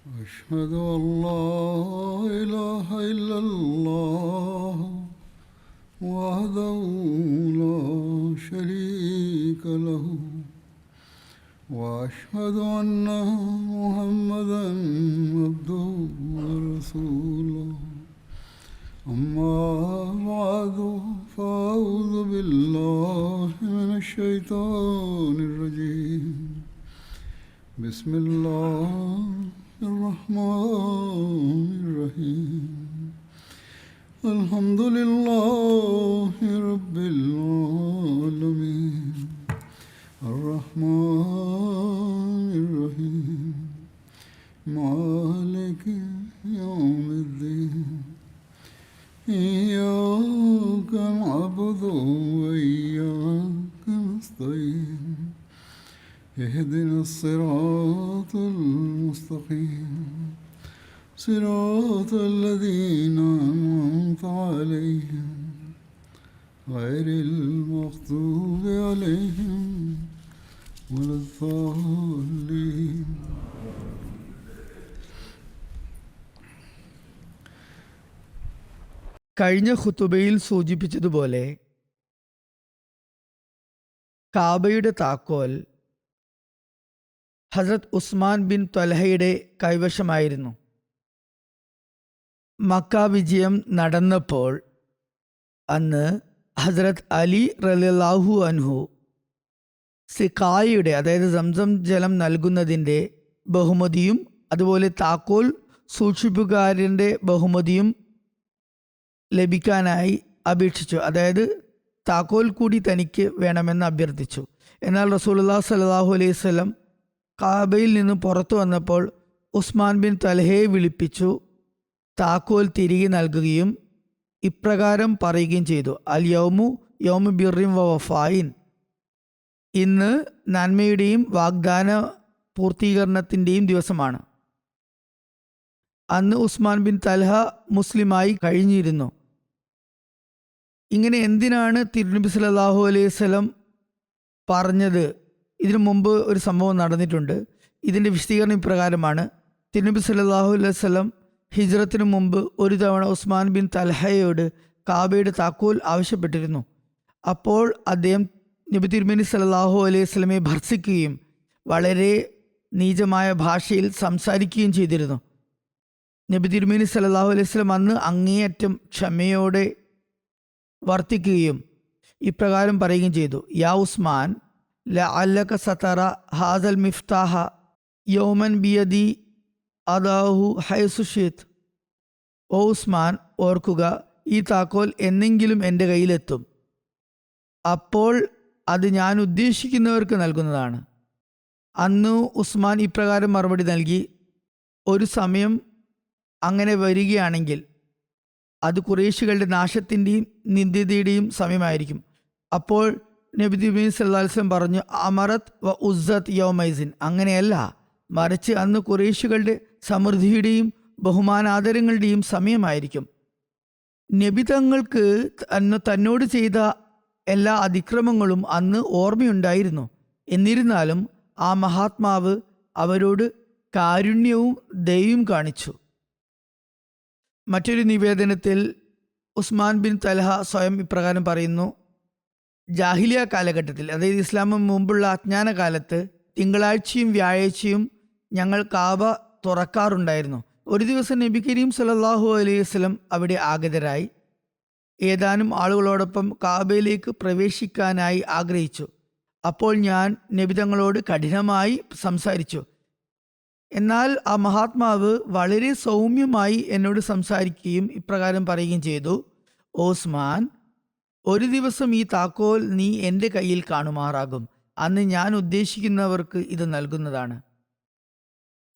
أشهد أن لا إله إلا الله وحده لا شريك له وأشهد أن محمدا عبده ورسوله أما بعد فأعوذ بالله من الشيطان الرجيم بسم الله الرحمن الرحيم الحمد لله رب العالمين الرحمن الرحيم مالك يوم الدين إياك نعبد وإياك نستعين اهدنا الصراط المستقيم صراط الذين أنعمت عليهم غير المغضوب عليهم ولا الضالين. കഴിഞ്ഞ ഖുതുബയിൽ സൂചിപ്പിച്ചതുപോലെ കാബയുടെ താക്കോൽ ഹസ്രത്ത് ഉസ്മാൻ ബിൻ ത്വൽഹയുടെ കൈവശമായിരുന്നു. മക്ക വിജയം നടന്നപ്പോൾ അന്ന് ഹസ്രത്ത് അലി റളിയല്ലാഹു അൻഹു സിക്കായയുടെ, അതായത് സംസം ജലം നൽകുന്നതിൻ്റെ ബഹുമതിയും അതുപോലെ താക്കോൽ സൂക്ഷിപ്പുകാരൻ്റെ ബഹുമതിയും ലഭിക്കാനായി അപേക്ഷിച്ചു. അതായത് താക്കോൽ കൂടി തനിക്ക് വേണമെന്ന് അഭ്യർത്ഥിച്ചു. എന്നാൽ റസൂലുള്ളാഹി സ്വല്ലല്ലാഹു അലൈഹി വസല്ലം കാബയിൽ നിന്ന് പുറത്തു വന്നപ്പോൾ ഉസ്മാൻ ബിൻ ത്വൽഹയെ വിളിപ്പിച്ചു താക്കോൽ തിരികെ നൽകുകയും ഇപ്രകാരം പറയുകയും ചെയ്തു: അൽ യൗമു യൗമു ബിർറിൻ വ വഫായിൻ. ഇന്ന് നന്മയുടെയും വാഗ്ദാന പൂർത്തീകരണത്തിൻ്റെയും ദിവസമാണ്. അന്ന് ഉസ്മാൻ ബിൻ ത്വൽഹ മുസ്ലിമായി കഴിഞ്ഞിരുന്നു. ഇങ്ങനെ എന്തിനാണ് തിരുനബി സല്ലല്ലാഹു അലൈഹി വസല്ലം പറഞ്ഞത്? ഇതിനു മുമ്പ് ഒരു സംഭവം നടന്നിട്ടുണ്ട്. ഇതിൻ്റെ വിശദീകരണം ഇപ്രകാരമാണ്. തിരുനബി സല്ലല്ലാഹു അലൈഹി വസല്ലം ഹിജ്റത്തിന് മുമ്പ് ഒരു തവണ ഉസ്മാൻ ബിൻ ത്വൽഹയോട് കാബയുടെ താക്കോൽ ആവശ്യപ്പെട്ടിരുന്നു. അപ്പോൾ അദ്ദേഹം നബി തിരുമേനി സല്ലല്ലാഹു അലൈഹി വസല്ലമയെ ഭർത്സിക്കുകയും വളരെ നീചമായ ഭാഷയിൽ സംസാരിക്കുകയും ചെയ്തിരുന്നു. നബി തിരുമേനി സല്ലല്ലാഹു അലൈഹി വസല്ലം അന്ന് അങ്ങേയറ്റം ക്ഷമയോടെ വർത്തിക്കുകയും ഇപ്രകാരം പറയുകയും ചെയ്തു: യാ ഉസ്മാൻ ലഅല്ലക സതറ ഹാദൽ മിഫ്താഹ യൗമൻ ബിയദി അദാഹു ഹൈസു ഷിത്. ഓ ഉസ്മാൻ, ഓർക്കുക, ഈ താക്കോൽ എന്നെങ്കിലും എൻ്റെ കയ്യിലെത്തും. അപ്പോൾ അത് ഞാൻ ഉദ്ദേശിക്കുന്നവർക്ക് നൽകുന്നതാണ്. അന്ന് ഉസ്മാൻ ഇപ്രകാരം മറുപടി നൽകി: ഒരു സമയം അങ്ങനെ വരികയാണെങ്കിൽ അത് ഖുറൈശികളുടെ നാശത്തിൻ്റെയും നിന്ദ്യതയുടെയും സമയമായിരിക്കും. അപ്പോൾ നബി തിരുമേനി സല്ലല്ലാഹു അലൈഹി വസല്ലം പറഞ്ഞു: അമറത്ത് വ ഉസ്സത്ത് യൗമൈസിൻ. അങ്ങനെയല്ല, മറിച്ച് അന്ന് ഖുറൈശികളുടെ സമൃദ്ധിയുടെയും ബഹുമാനാദരങ്ങളുടെയും സമയമായിരിക്കും. നബി തങ്ങൾക്ക് തന്നോട് ചെയ്ത എല്ലാ അതിക്രമങ്ങളും അന്ന് ഓർമ്മയുണ്ടായിരുന്നു. എന്നിരുന്നാലും ആ മഹാത്മാവ് അവരോട് കാരുണ്യവും ദയയും കാണിച്ചു. മറ്റൊരു നിവേദനത്തിൽ ഉസ്മാൻ ബിൻ ത്വൽഹ സ്വയം ഇപ്രകാരം പറയുന്നു: ജാഹിലിയ കാലഘട്ടത്തിൽ, അതായത് ഇസ്ലാമിന് മുമ്പുള്ള അജ്ഞാന കാലത്ത്, തിങ്കളാഴ്ചയും വ്യാഴാഴ്ചയും ഞങ്ങൾ കാബ തുറക്കാറുണ്ടായിരുന്നു. ഒരു ദിവസം നബി കരീം സല്ലല്ലാഹു അലൈഹി വസല്ലം അവിടെ ആഗതരായി. ഏതാനും ആളുകളോടൊപ്പം കാബയിലേക്ക് പ്രവേശിക്കാനായി ആഗ്രഹിച്ചു. അപ്പോൾ ഞാൻ നബി തങ്ങളോട് കഠിനമായി സംസാരിച്ചു. എന്നാൽ ആ മഹാത്മാവ് വളരെ സൗമ്യമായി എന്നോട് സംസാരിക്കുകയും ഇപ്രകാരം പറയുകയും ചെയ്തു: ഓസ്മാൻ, ഒരു ദിവസം ഈ താക്കോൽ നീ എൻ്റെ കയ്യിൽ കാണുമാറാകും. അന്ന് ഞാൻ ഉദ്ദേശിക്കുന്നവർക്ക് ഇത് നൽകുന്നതാണ്.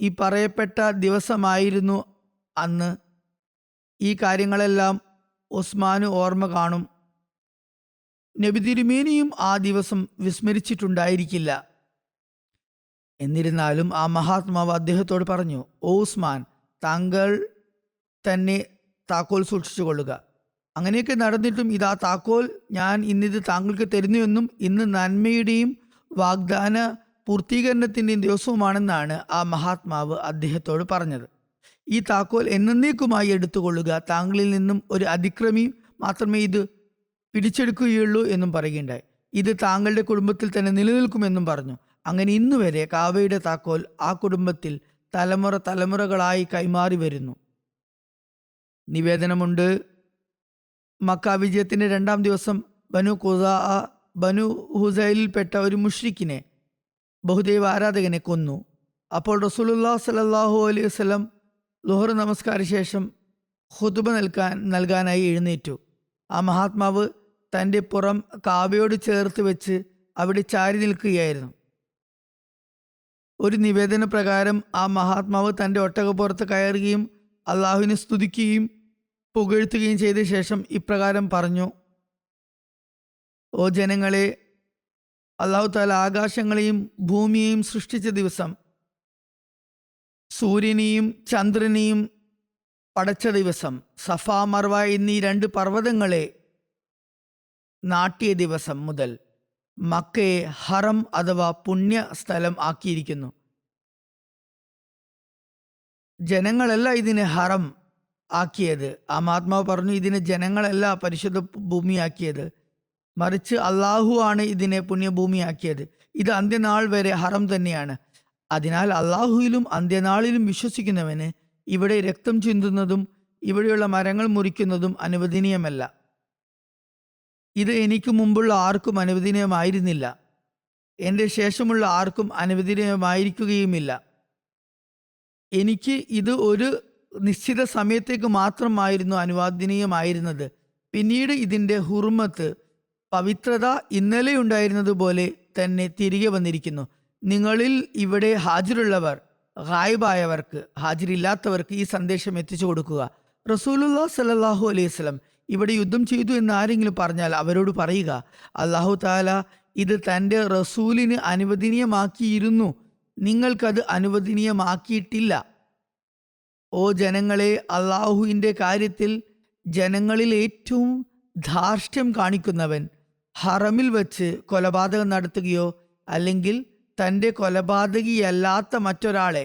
ഈ പറയപ്പെട്ട ദിവസമായിരുന്നു അന്ന്. ഈ കാര്യങ്ങളെല്ലാം ഉസ്മാന് ഓർമ്മ കാണും. നബി തിരുമേനിയും ആ ദിവസം വിസ്മരിച്ചിട്ടുണ്ടായിരിക്കില്ല. എന്നിരുന്നാലും ആ മഹാത്മാവ് അദ്ദേഹത്തോട് പറഞ്ഞു: ഓ ഉസ്മാൻ, താങ്കൾ തന്നെ താക്കോൽ സൂക്ഷിച്ചു കൊള്ളുക. അങ്ങനെയൊക്കെ നടന്നിട്ടും ഇതാ താക്കോൽ ഞാൻ ഇന്നിത് താങ്കൾക്ക് തരുന്നുവെന്നും ഇന്ന് നന്മയുടെയും വാഗ്ദാന പൂർത്തീകരണത്തിൻ്റെയും ദിവസവുമാണെന്നാണ് ആ മഹാത്മാവ് അദ്ദേഹത്തോട് പറഞ്ഞത്. ഈ താക്കോൽ എന്നേക്കുമായി എടുത്തുകൊള്ളുക, താങ്കളിൽ നിന്നും ഒരു അതിക്രമി മാത്രമേ ഇത് പിടിച്ചെടുക്കുകയുള്ളൂ എന്നും പറയുകയുണ്ടായി. ഇത് താങ്കളുടെ കുടുംബത്തിൽ തന്നെ നിലനിൽക്കുമെന്നും പറഞ്ഞു. അങ്ങനെ ഇന്നുവരെ കാബയുടെ താക്കോൽ ആ കുടുംബത്തിൽ തലമുറകളായി കൈമാറി വരുന്നു. നിവേദനമുണ്ട്, മക്ക വിജയത്തിന്റെ 2-ാം ദിവസം ബനു ഹുസൈലിൽപ്പെട്ട ഒരു മുഷ്രിക്കിനെ, ബഹുദൈവ ആരാധകനെ കൊന്നു. അപ്പോൾ റസൂലുള്ളാഹി സ്വല്ലല്ലാഹു അലൈഹി വസല്ലം ളുഹർ നമസ്കാര ശേഷം ഖുതുബ നൽകാനായി എഴുന്നേറ്റു. ആ മഹാത്മാവ് തൻ്റെ പുറം കാബയോട് ചേർത്ത് വെച്ച് അവിടെ ചാരി നിൽക്കുകയായിരുന്നു. ഒരു നിവേദന പ്രകാരം ആ മഹാത്മാവ് തൻ്റെ ഒട്ടകപ്പുറത്ത് കയറുകയും അള്ളാഹുവിനെ സ്തുതിക്കുകയും പുകഴ്ത്തുകയും ചെയ്ത ശേഷം ഇപ്രകാരം പറഞ്ഞു: ഓ ജനങ്ങളെ, അള്ളാഹു തആല ആകാശങ്ങളെയും ഭൂമിയെയും സൃഷ്ടിച്ച ദിവസം, സൂര്യനെയും ചന്ദ്രനെയും പടച്ച ദിവസം, സഫ മർവ എന്നീ 2 പർവ്വതങ്ങളെ നാട്ടിയ ദിവസം മുതൽ മക്കയെ ഹറം അഥവാ പുണ്യ സ്ഥലം ആക്കിയിരിക്കുന്നു. ജനങ്ങളല്ല ഇതിനെ ഹറം ആക്കിയത്. ആ മഹാത്മാവ് പറഞ്ഞു, ഇതിനെ ജനങ്ങളല്ല പരിശുദ്ധ ഭൂമിയാക്കിയത്, മറിച്ച് അള്ളാഹു ആണ് ഇതിനെ പുണ്യഭൂമിയാക്കിയത്. ഇത് അന്ത്യനാൾ വരെ ഹറം തന്നെയാണ്. അതിനാൽ അള്ളാഹുവിലും അന്ത്യനാളിലും വിശ്വസിക്കുന്നവന് ഇവിടെ രക്തം ചിന്തുന്നതും ഇവിടെയുള്ള മരങ്ങൾ മുറിക്കുന്നതും അനുവദനീയമല്ല. ഇത് എനിക്ക് മുമ്പുള്ള ആർക്കും അനുവദനീയമായിരുന്നില്ല, എൻ്റെ ശേഷമുള്ള ആർക്കും അനുവദനീയമായിരിക്കുകയുമില്ല. എനിക്ക് ഇത് ഒരു നിശ്ചിത സമയത്തേക്ക് മാത്രമായിരുന്നു അനുവദനീയമായിരുന്നത്. പിന്നീട് ഇതിൻ്റെ ഹുർമത്ത്, പവിത്രത ഇന്നലെ ഉണ്ടായിരുന്നത് പോലെ തന്നെ തിരികെ വന്നിരിക്കുന്നു. നിങ്ങളിൽ ഇവിടെ ഹാജിറുള്ളവർ ഗായിബായവർക്ക്, ഹാജിരില്ലാത്തവർക്ക് ഈ സന്ദേശം എത്തിച്ചു കൊടുക്കുക. റസൂലുള്ളാഹി സ്വല്ലല്ലാഹു അലൈഹി വസല്ലം ഇവിടെ യുദ്ധം ചെയ്തു എന്ന് ആരെങ്കിലും പറഞ്ഞാൽ അവരോട് പറയുക, അല്ലാഹു തആല ഇത് തൻ്റെ റസൂലിന് അനുവദനീയമാക്കിയിരുന്നു, നിങ്ങൾക്കത് അനുവദനീയമാക്കിയിട്ടില്ല. ഓ ജനങ്ങളെ, അള്ളാഹുവിൻ്റെ കാര്യത്തിൽ ജനങ്ങളിൽ ഏറ്റവും ധാർഷ്ട്യം കാണിക്കുന്നവൻ ഹറമിൽ വച്ച് കൊലപാതകം നടത്തുകയോ അല്ലെങ്കിൽ തൻ്റെ കൊലപാതകിയല്ലാത്ത മറ്റൊരാളെ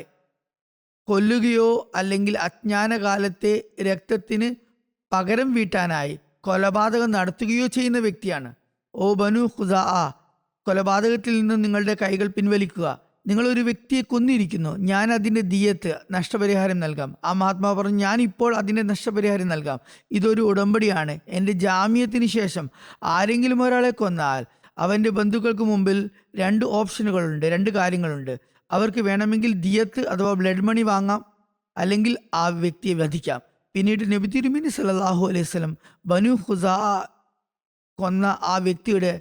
കൊല്ലുകയോ അല്ലെങ്കിൽ അജ്ഞാനകാലത്തെ രക്തത്തിന് പകരം വീട്ടാനായി കൊലപാതകം നടത്തുകയോ ചെയ്യുന്ന വ്യക്തിയാണ്. ഓ ബനു ഖുസാഅ, കൊലപാതകത്തിൽ നിന്ന് നിങ്ങളുടെ കൈകൾ പിൻവലിക്കുക. നിങ്ങൾ ഒരു വ്യക്തിയെ കൊന്നിരിക്കുന്നു, ഞാൻ അതിൻ്റെ ദിയത്ത്, നഷ്ടപരിഹാരം നൽകാം. ആ മഹാത്മാവ് പറഞ്ഞു, ഞാൻ ഇപ്പോൾ അതിൻ്റെ നഷ്ടപരിഹാരം നൽകാം. ഇതൊരു ഉടമ്പടിയാണ്. എൻ്റെ ജാമ്യത്തിന് ശേഷം ആരെങ്കിലും ഒരാളെ കൊന്നാൽ അവൻ്റെ ബന്ധുക്കൾക്ക് മുമ്പിൽ 2 ഓപ്ഷനുകളുണ്ട്, 2 കാര്യങ്ങളുണ്ട്. അവർക്ക് വേണമെങ്കിൽ ദിയത്ത് അഥവാ ബ്ലഡ് മണി വാങ്ങാം, അല്ലെങ്കിൽ ആ വ്യക്തിയെ വധിക്കാം. പിന്നീട് നബി തിരുമേനി സല്ലല്ലാഹു അലൈഹി വസല്ലം ബനു ഖുസാഅ കൊന്ന ആ വ്യക്തിയുടെ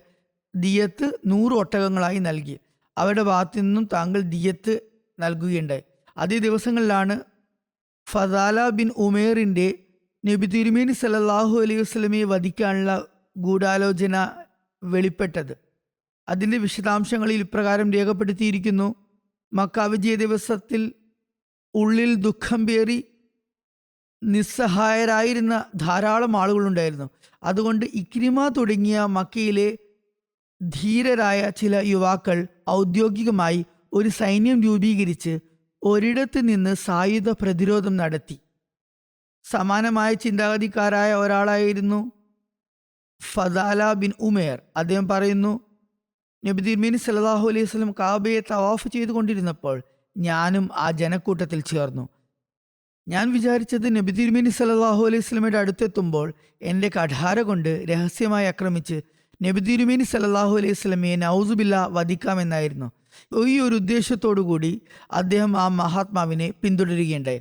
ദിയത്ത് 100 ഒട്ടകങ്ങളായി നൽകി. അവരുടെ ഭാഗത്തു നിന്നും താങ്കൾ ദിയത്ത് നൽകുകയുണ്ടായി. അതേ ദിവസങ്ങളിലാണ് ഫദാല ബിൻ ഉമേറിൻ്റെ നബി തിരുമേനി സല്ലല്ലാഹു അലൈഹി വസല്ലമയെ വധിക്കാനുള്ള ഗൂഢാലോചന വെളിപ്പെട്ടത്. അതിൻ്റെ വിശദാംശങ്ങളിൽ ഇപ്രകാരം രേഖപ്പെടുത്തിയിരിക്കുന്നു: മക്ക വിജയ ദിവസത്തിൽ ഉള്ളിൽ ദുഃഖം പേറി നിസ്സഹായരായിരുന്ന ധാരാളം ആളുകളുണ്ടായിരുന്നു. അതുകൊണ്ട് ഇക്രിമ തുടങ്ങിയ മക്കയിലെ ധീരരായ ചില യുവാക്കൾ ഔദ്യോഗികമായി ഒരു സൈന്യം രൂപീകരിച്ച് ഒരിടത്ത് നിന്ന് സായുധ പ്രതിരോധം നടത്തി. സമാനമായ ചിന്താഗതിക്കാരായ ഒരാളായിരുന്നു ഫദാല ബിൻ ഉമേർ. അദ്ദേഹം പറയുന്നു, നബി തിരുമേനി സല്ലല്ലാഹു അലൈഹി വസല്ലം കാബയെ തവാഫ് ചെയ്തുകൊണ്ടിരുന്നപ്പോൾ ഞാനും ആ ജനക്കൂട്ടത്തിൽ ചേർന്നു. ഞാൻ വിചാരിച്ചത് നബി തിരുമേനി സല്ലല്ലാഹു അലൈഹി വസല്ലമയുടെ അടുത്തെത്തുമ്പോൾ എൻ്റെ കഠാര കൊണ്ട് രഹസ്യമായി ആക്രമിച്ച് നബി തിരുമേനി സല്ലല്ലാഹു അലൈഹി വസല്ലമയെ നൗസുബില്ല വധിക്കാമെന്നായിരുന്നു. ഈ ഒരു ഉദ്ദേശത്തോടു കൂടി അദ്ദേഹം ആ മഹാത്മാവിനെ പിന്തുടരുകയുണ്ടായി.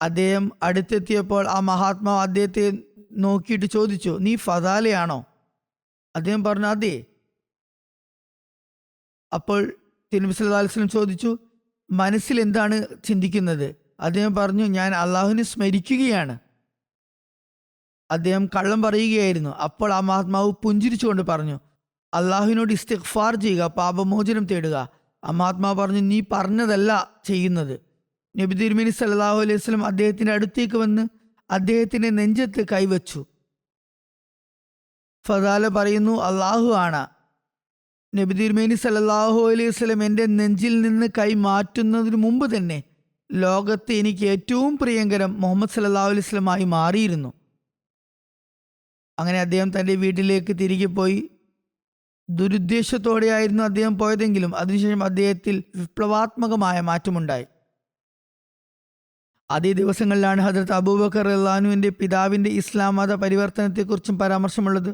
അദ്ദേഹം അടുത്തെത്തിയപ്പോൾ ആ മഹാത്മാവ് അദ്ദേഹത്തെ നോക്കിയിട്ട് ചോദിച്ചു, നീ ഫദാലയാണോ? അദ്ദേഹം പറഞ്ഞു, അതെ. അപ്പോൾ തിരുനബി സല്ലല്ലാഹു അലൈഹി വസല്ലം ചോദിച്ചു, മനസ്സിൽ എന്താണ് ചിന്തിക്കുന്നത്? അദ്ദേഹം പറഞ്ഞു, ഞാൻ അള്ളാഹുവിനെ സ്മരിക്കുകയാണ്. അദ്ദേഹം കള്ളം പറയുകയായിരുന്നു. അപ്പോൾ ആ മഹാത്മാവ് പുഞ്ചിരിച്ചുകൊണ്ട് പറഞ്ഞു, അള്ളാഹുവിനോട് ഇസ്തിഗ്ഫാർ ചെയ്യുക, പാപമോചനം തേടുക. ആ മഹാത്മാവ് പറഞ്ഞു, നീ പറഞ്ഞതല്ല ചെയ്യുന്നത്. നബി തിരുമേനി സല്ലല്ലാഹു അലൈഹി വസല്ലം അദ്ദേഹത്തിൻ്റെ അടുത്തേക്ക് വന്ന് അദ്ദേഹത്തിൻ്റെ നെഞ്ചത്ത് കൈവച്ചു. ഫദാല പറയുന്നു, അള്ളാഹു ആണ് നബി തിരുമേനി സല്ലല്ലാഹു അലൈഹി വസല്ലം എൻ്റെ നെഞ്ചിൽ നിന്ന് കൈ മാറ്റുന്നതിന് മുമ്പ് തന്നെ ലോകത്ത് എനിക്ക് ഏറ്റവും പ്രിയങ്കരം മുഹമ്മദ് സല്ലല്ലാഹു അലൈഹി വസല്ലമായി മാറിയിരുന്നു. അങ്ങനെ അദ്ദേഹം തൻ്റെ വീട്ടിലേക്ക് തിരികെ പോയി. ദുരുദ്ദേശത്തോടെയായിരുന്നു അദ്ദേഹം പോയതെങ്കിലും അതിനുശേഷം അദ്ദേഹത്തിൽ വിപ്ലവാത്മകമായ മാറ്റമുണ്ടായി. അതേ ദിവസങ്ങളിലാണ് ഹദ്രത്ത് അബൂബക്കർ റളിയല്ലാഹുവിൻ്റെ പിതാവിൻ്റെ ഇസ്ലാം മത പരിവർത്തനത്തെക്കുറിച്ചും പരാമർശമുള്ളത്.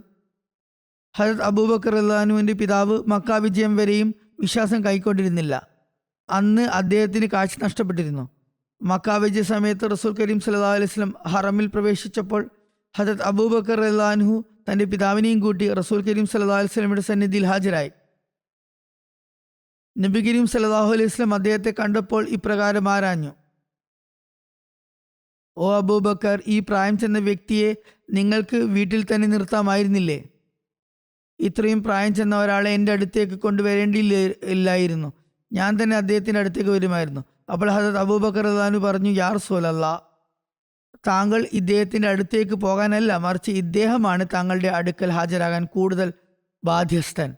ഹദ്രത്ത് അബൂബക്കർ റളിയല്ലാഹുവിൻ്റെ പിതാവ് മക്ക വിജയം വരെയും വിശ്വാസം കൈക്കൊണ്ടിരുന്നില്ല. അന്ന് അദ്ദേഹത്തിന് കാഴ്ച നഷ്ടപ്പെട്ടിരുന്നു. മക്ക വിജയ സമയത്ത് റസൂൽ കരീം സല്ലല്ലാഹു അലൈഹി വസല്ലം ഹറമിൽ പ്രവേശിച്ചപ്പോൾ ഹദ്രത്ത് അബൂബക്കർ റളിയല്ലാഹു തൻ്റെ പിതാവിനെയും കൂട്ടി റസൂൽ കരീം സല്ലല്ലാഹു അലൈഹി വസല്ലമയുടെ സന്നിധിയിൽ ഹാജരായി. നബി കരീം സല്ലല്ലാഹു അലൈഹി വസല്ലം അദ്ദേഹത്തെ കണ്ടപ്പോൾ ഇപ്രകാരം ആരാഞ്ഞു: ഓ അബൂബക്കർ, ഈ പ്രായം ചെന്ന വ്യക്തിയെ നിങ്ങൾക്ക് വീട്ടിൽ തന്നെ നിർത്താമായിരുന്നില്ലേ? ഇത്രയും പ്രായം ചെന്ന ഒരാളെ എൻ്റെ അടുത്തേക്ക് കൊണ്ടുവരേണ്ടിയില്ലായിരുന്നു. ഞാൻ തന്നെ അദ്ദേഹത്തിൻ്റെ അടുത്തേക്ക് വരുമായിരുന്നു. അപ്പോൾ ഹദരത്ത് അബൂബക്കർ റളിയല്ലാഹു പറഞ്ഞു, യാ റസൂലല്ലാഹ്, താങ്കൾ ഇദ്ദേഹത്തിൻ്റെ അടുത്തേക്ക് പോകാനല്ല, മറിച്ച് ഇദ്ദേഹമാണ് താങ്കളുടെ അടുക്കൽ ഹാജരാകാൻ കൂടുതൽ ബാധ്യസ്ഥൻ.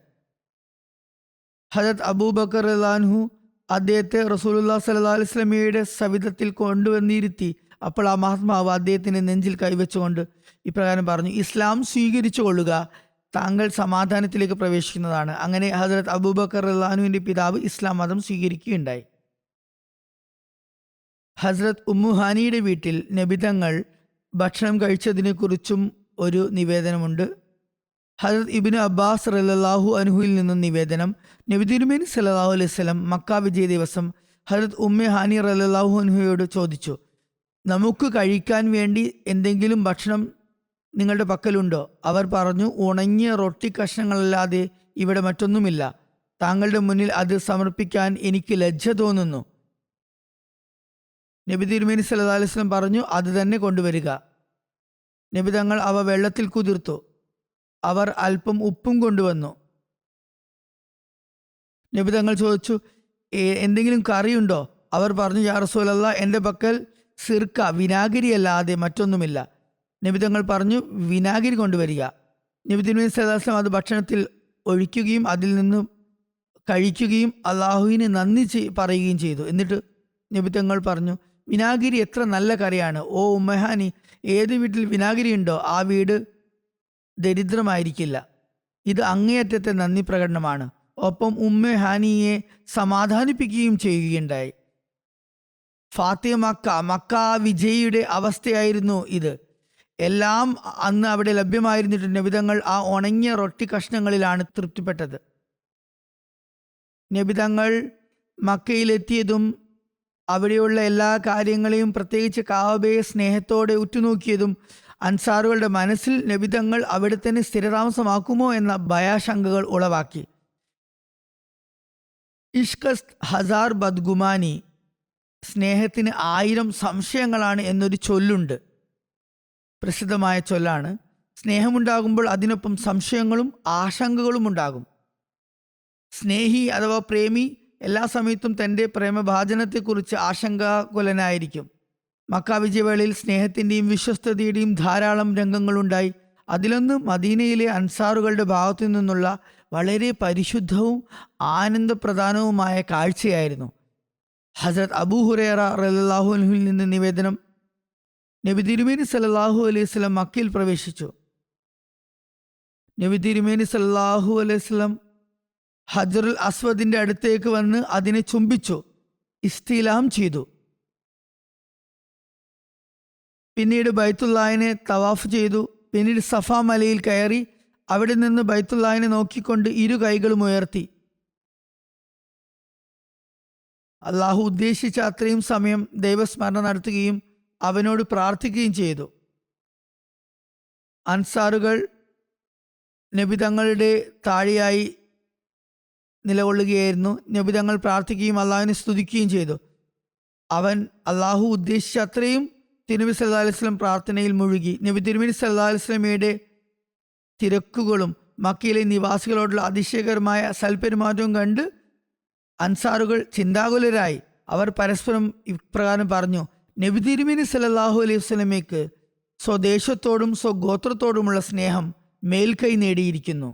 ഹദരത്ത് അബൂബക്കർ റളിയല്ലാഹു അദ്ദേഹത്തെ റസൂലുള്ളാഹി സ്വല്ലല്ലാഹു അലൈഹി വസല്ലമയുടെ സവിധത്തിൽ കൊണ്ടുവന്നിരുത്തി. അപ്പോൾ ആ മഹാത്മാവ് അദ്ദേഹത്തിൻ്റെ നെഞ്ചിൽ കൈവച്ചുകൊണ്ട് ഇപ്രകാരം പറഞ്ഞു: ഇസ്ലാം സ്വീകരിച്ചു കൊള്ളുക, താങ്കൾ സമാധാനത്തിലേക്ക് പ്രവേശിക്കുന്നതാണ്. അങ്ങനെ ഹദരത്ത് അബൂബക്കർ റളിയല്ലാഹുവിൻ്റെ പിതാവ് ഇസ്ലാം മതം സ്വീകരിക്കുകയുണ്ടായി. ഹസ്രത്ത് ഉമ്മുഹാനിയുടെ വീട്ടിൽ നബിതങ്ങൾ ഭക്ഷണം കഴിച്ചതിനെക്കുറിച്ചും ഒരു നിവേദനമുണ്ട്. ഹസ്രത്ത് ഇബ്നു അബ്ബാസ് റളിയല്ലാഹു അൻഹുവിൽ നിന്നും നിവേദനം: നബി തിരുമേനി സല്ലല്ലാഹു അലൈഹി വസല്ലം മക്ക വിജയ ദിവസം ഹസ്രത്ത് ഉമ്മെ ഹാനി റളിയല്ലാഹു അൻഹയോട് ചോദിച്ചു, നമുക്ക് കഴിക്കാൻ വേണ്ടി എന്തെങ്കിലും ഭക്ഷണം നിങ്ങളുടെ പക്കലുണ്ടോ? അവർ പറഞ്ഞു, ഉണങ്ങിയ റൊട്ടി കഷ്ണങ്ങളല്ലാതെ ഇവിടെ മറ്റൊന്നുമില്ല. താങ്കളുടെ മുന്നിൽ അത് സമർപ്പിക്കാൻ എനിക്ക് ലജ്ജ തോന്നുന്നു. നബി തിരുമേനി സല്ലല്ലാഹു അലൈഹി വസല്ലം പറഞ്ഞു, അത് തന്നെ കൊണ്ടുവരിക. നബി തങ്ങൾ അവ വെള്ളത്തിൽ കുതിർത്തു. അവർ അല്പം ഉപ്പും കൊണ്ടുവന്നു. നബി തങ്ങൾ ചോദിച്ചു, എന്തെങ്കിലും കറിയുണ്ടോ? അവർ പറഞ്ഞു, യാ റസൂലല്ലാഹ്, എൻ്റെ പക്കൽ സിർക്ക, വിനാഗിരിയല്ലാതെ മറ്റൊന്നുമില്ല. നബി തങ്ങൾ പറഞ്ഞു, വിനാഗിരി കൊണ്ടുവരിക. നബി തിരുമേനി സല്ലല്ലാഹു അലൈഹി വസല്ലം അത് ഭക്ഷണത്തിൽ ഒഴിക്കുകയും അതിൽ നിന്ന് കഴിക്കുകയും അള്ളാഹുവിന് നന്ദി പറയുകയും ചെയ്തു. എന്നിട്ട് നബി തങ്ങൾ പറഞ്ഞു, വിനാഗിരി എത്ര നല്ല കറിയാണ്. ഓ ഉമ്മഹാനി, ഏത് വീട്ടിൽ വിനാഗിരി ഉണ്ടോ ആ വീട് ദരിദ്രമായിരിക്കില്ല. ഇത് അങ്ങേയറ്റത്തെ നന്ദി പ്രകടനമാണ്. ഒപ്പം ഉമ്മഹാനിയെ സമാധാനിപ്പിക്കുകയും ചെയ്യുകയുണ്ടായി. ഫാത്തിമ മക്ക വിജയിയുടെ അവസ്ഥയായിരുന്നു ഇത്. എല്ലാം അന്ന് അവിടെ ലഭ്യമായിരുന്നിട്ട് നബിതങ്ങൾ ആ ഉണങ്ങിയ റൊട്ടി കഷ്ണങ്ങളിലാണ് തൃപ്തിപ്പെട്ടത്. നബിതങ്ങൾ മക്കയിലെത്തിയതും അവിടെയുള്ള എല്ലാ കാര്യങ്ങളെയും, പ്രത്യേകിച്ച് കാബയെ സ്നേഹത്തോടെ ഉറ്റുനോക്കിയതും അൻസാറുകളുടെ മനസ്സിൽ നബിതങ്ങൾ അവിടെ തന്നെ സ്ഥിരതാമസമാക്കുമോ എന്ന ഭയാശങ്കകൾ ഉളവാക്കി. ഇഷ്കസ് ഹസാർ ബദ്ഗുമാനി, സ്നേഹത്തിന് 1000 സംശയങ്ങളാണ് എന്നൊരു ചൊല്ലുണ്ട്. പ്രസിദ്ധമായ ചൊല്ലാണ്. സ്നേഹമുണ്ടാകുമ്പോൾ അതിനൊപ്പം സംശയങ്ങളും ആശങ്കകളും ഉണ്ടാകും. സ്നേഹി അഥവാ പ്രേമി എല്ലാ സമയത്തും തൻ്റെ പ്രേമഭാജനത്തെക്കുറിച്ച് ആശങ്കാകുലനായിരിക്കും. മക്ക വിജയവേളയിൽ സ്നേഹത്തിൻ്റെയും വിശ്വസ്തതയുടെയും ധാരാളം രംഗങ്ങളുണ്ടായി. അതിലൊന്ന് മദീനയിലെ അൻസാറുകളുടെ ഭാഗത്തു നിന്നുള്ള വളരെ പരിശുദ്ധവും ആനന്ദപ്രധാനവുമായ കാഴ്ചയായിരുന്നു. ഹസ്രത്ത് അബൂ ഹുറൈറ റളിയല്ലാഹു അൻഹുവിൽ നിന്ന് നിവേദനം: നബി തിരുമേനി സല്ലല്ലാഹു അലൈഹി വസല്ലം മക്കയിൽ പ്രവേശിച്ചു. നബി തിരുമേനി സല്ലല്ലാഹു അലൈഹി വസല്ലം ഹജറുൽ അസ്വദിന്റെ അടുത്തേക്ക് വന്ന് അതിനെ ചുംബിച്ചു, ഇസ്തിലാം ചെയ്തു. പിന്നീട് ബൈത്തുല്ലാഹിനെ തവാഫ് ചെയ്തു. പിന്നീട് സഫ മലയിൽ കയറി അവിടെ നിന്ന് ബൈത്തുല്ലാഹിനെ നോക്കിക്കൊണ്ട് 2 കൈകളും ഉയർത്തി അള്ളാഹു ഉദ്ദേശിച്ച അത്രയും സമയം ദൈവസ്മരണ നടത്തുകയും അവനോട് പ്രാർത്ഥിക്കുകയും ചെയ്തു. അൻസാറുകൾ നബി തങ്ങളുടെ താഴെയായി നിലകൊള്ളുകയായിരുന്നു. നബി തങ്ങൾ പ്രാർത്ഥിക്കുകയും അള്ളാഹുവിനെ സ്തുതിക്കുകയും ചെയ്തു. അവൻ അള്ളാഹു ഉദ്ദേശിച്ച അത്രയും തിരുനബി സല്ലല്ലാഹു അലൈഹി വസല്ലം പ്രാർത്ഥനയിൽ മുഴുകി. നബി തിരുമേനി സല്ലല്ലാഹു അലൈഹി വസല്ലമയുടെ തിരക്കുകളും മക്കയിലെ നിവാസികളോടുള്ള അതിശയകരമായ സൽപെരുമാറ്റവും കണ്ട് അൻസാറുകൾ ചിന്താകുലരായി. അവർ പരസ്പരം ഇപ്രകാരം പറഞ്ഞു: നബി തിരുമേനി സല്ലല്ലാഹു അലൈഹി വസല്ലമയ്ക്ക് സ്വദേശത്തോടും സ്വഗോത്രത്തോടുമുള്ള സ്നേഹം മേൽക്കൈ നേടിയിരിക്കുന്നു.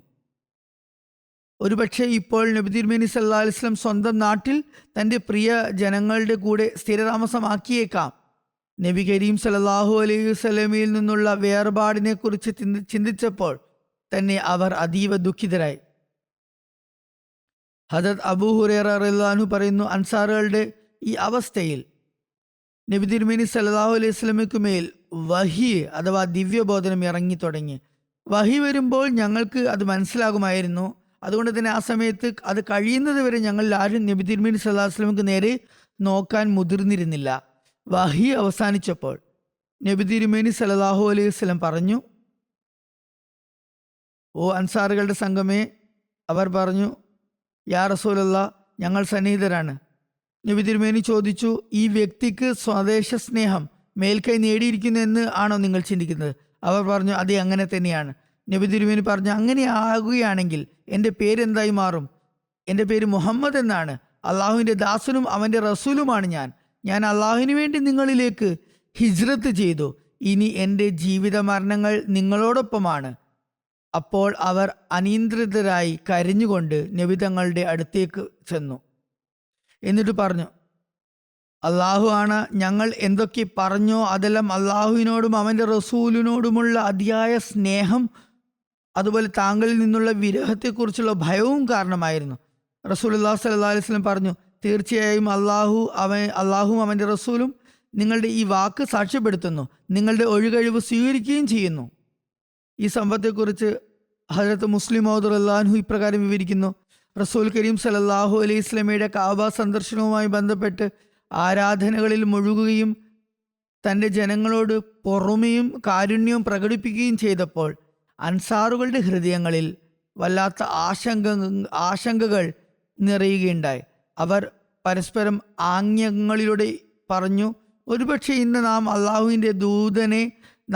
ഒരുപക്ഷെ ഇപ്പോൾ നബി തിരുമേനി സല്ലല്ലാഹു അലൈഹി വസല്ലം സ്വന്തം നാട്ടിൽ തൻ്റെ പ്രിയ ജനങ്ങളുടെ കൂടെ സ്ഥിരതാമസമാക്കിയേക്കാം. നബി കരീം സല്ലല്ലാഹു അലൈഹി വസല്ലമയിൽ നിന്നുള്ള വേർപാടിനെ കുറിച്ച് ചിന്തിച്ചപ്പോൾ തന്നെ അവർ അതീവ ദുഃഖിതരായി. ഹദരത്ത് അബൂ ഹുറൈറ റളിയല്ലാഹു അൻഹു പറയുന്നു, അൻസാറുകളുടെ ഈ അവസ്ഥയിൽ നബി തിരുമേനി സല്ലല്ലാഹു അലൈഹി വസല്ലമയ്ക്ക് മേൽ വഹി അഥവാ ദിവ്യബോധനം ഇറങ്ങി തുടങ്ങി. വഹി വരുമ്പോൾ ഞങ്ങൾക്ക് അത് മനസ്സിലാകുമായിരുന്നു. അതുകൊണ്ട് തന്നെ ആ സമയത്ത് അത് കഴിയുന്നത് വരെ ഞങ്ങൾ ആരും നബി തിരുമേനി സല്ലല്ലാഹു അലൈഹി വസല്ലമയ്ക്ക് നേരെ നോക്കാൻ മുതിർന്നിരുന്നില്ല. വഹി അവസാനിച്ചപ്പോൾ നബി തിരുമേനി സല്ലല്ലാഹു അലൈഹി വസല്ലം പറഞ്ഞു, ഓ അൻസാറുകളുടെ സംഘമേ, അവർ പറഞ്ഞു, യാ റസൂലല്ലാഹ്, ഞങ്ങൾ സന്നിഹിതരാണ്. നബി തിരുമേനി ചോദിച്ചു, ഈ വ്യക്തിക്ക് സ്വദേശ സ്നേഹം മേൽക്കൈ നേടിയിരിക്കുന്നു എന്ന് ആണോ നിങ്ങൾ ചിന്തിക്കുന്നത്? അവർ പറഞ്ഞു, അതെ, അങ്ങനെ തന്നെയാണ്. നബി തിരുമേനി പറഞ്ഞു, അങ്ങനെ ആകുകയാണെങ്കിൽ എൻ്റെ പേരെന്തായി മാറും? എൻ്റെ പേര് മുഹമ്മദ് എന്നാണ്. അള്ളാഹുവിൻ്റെ ദാസനും അവൻ്റെ റസൂലുമാണ് ഞാൻ അള്ളാഹുവിന് വേണ്ടി നിങ്ങളിലേക്ക് ഹിജ്റത്ത് ചെയ്തു. ഇനി എൻ്റെ ജീവിത മരണങ്ങൾ നിങ്ങളോടൊപ്പമാണ്. അപ്പോൾ അവർ അനിയന്ത്രിതരായി കരഞ്ഞുകൊണ്ട് നബി തങ്ങളുടെ അടുത്തേക്ക് ചെന്നു. എന്നിട്ട് പറഞ്ഞു, അള്ളാഹു ആണ്, ഞങ്ങൾ എന്തൊക്കെ പറഞ്ഞോ അതെല്ലാം അള്ളാഹുവിനോടും അവൻ്റെ റസൂലിനോടുമുള്ള അതിയായ സ്നേഹം, അതുപോലെ താങ്കളിൽ നിന്നുള്ള വിരഹത്തെക്കുറിച്ചുള്ള ഭയവും കാരണമായിരുന്നു. റസൂലുള്ളാഹി സ്വല്ലല്ലാഹു അലൈഹി വസല്ലം പറഞ്ഞു, തീർച്ചയായും അള്ളാഹുവും അവൻ്റെ റസൂലും നിങ്ങളുടെ ഈ വാക്ക് സാക്ഷ്യപ്പെടുത്തുന്നു, നിങ്ങളുടെ ഒഴികഴിവ് സ്വീകരിക്കുകയും ചെയ്യുന്നു. ഈ സംഭവത്തെക്കുറിച്ച് ഹദരത്ത് മുസ്ലിം മൗദ് റളിയല്ലാഹു അൻഹു ഇപ്രകാരം വിവരിക്കുന്നു, റസൂൽ കരീം സല്ലല്ലാഹു അലൈഹി വസല്ലമയുടെ കഅബ സന്ദർശനവുമായി ബന്ധപ്പെട്ട് ആരാധനകളിൽ മുഴുകുകയും തൻ്റെ ജനങ്ങളോട് പൊറുമയും കാരുണ്യവും പ്രകടിപ്പിക്കുകയും ചെയ്തപ്പോൾ അൻസാറുകളുടെ ഹൃദയങ്ങളിൽ വല്ലാത്ത ആശങ്കകൾ നിറയുകയുണ്ടായി. അവർ പരസ്പരം ആംഗ്യങ്ങളിലൂടെ പറഞ്ഞു, ഒരുപക്ഷെ ഇന്ന് നാം അള്ളാഹുവിൻ്റെ ദൂതനെ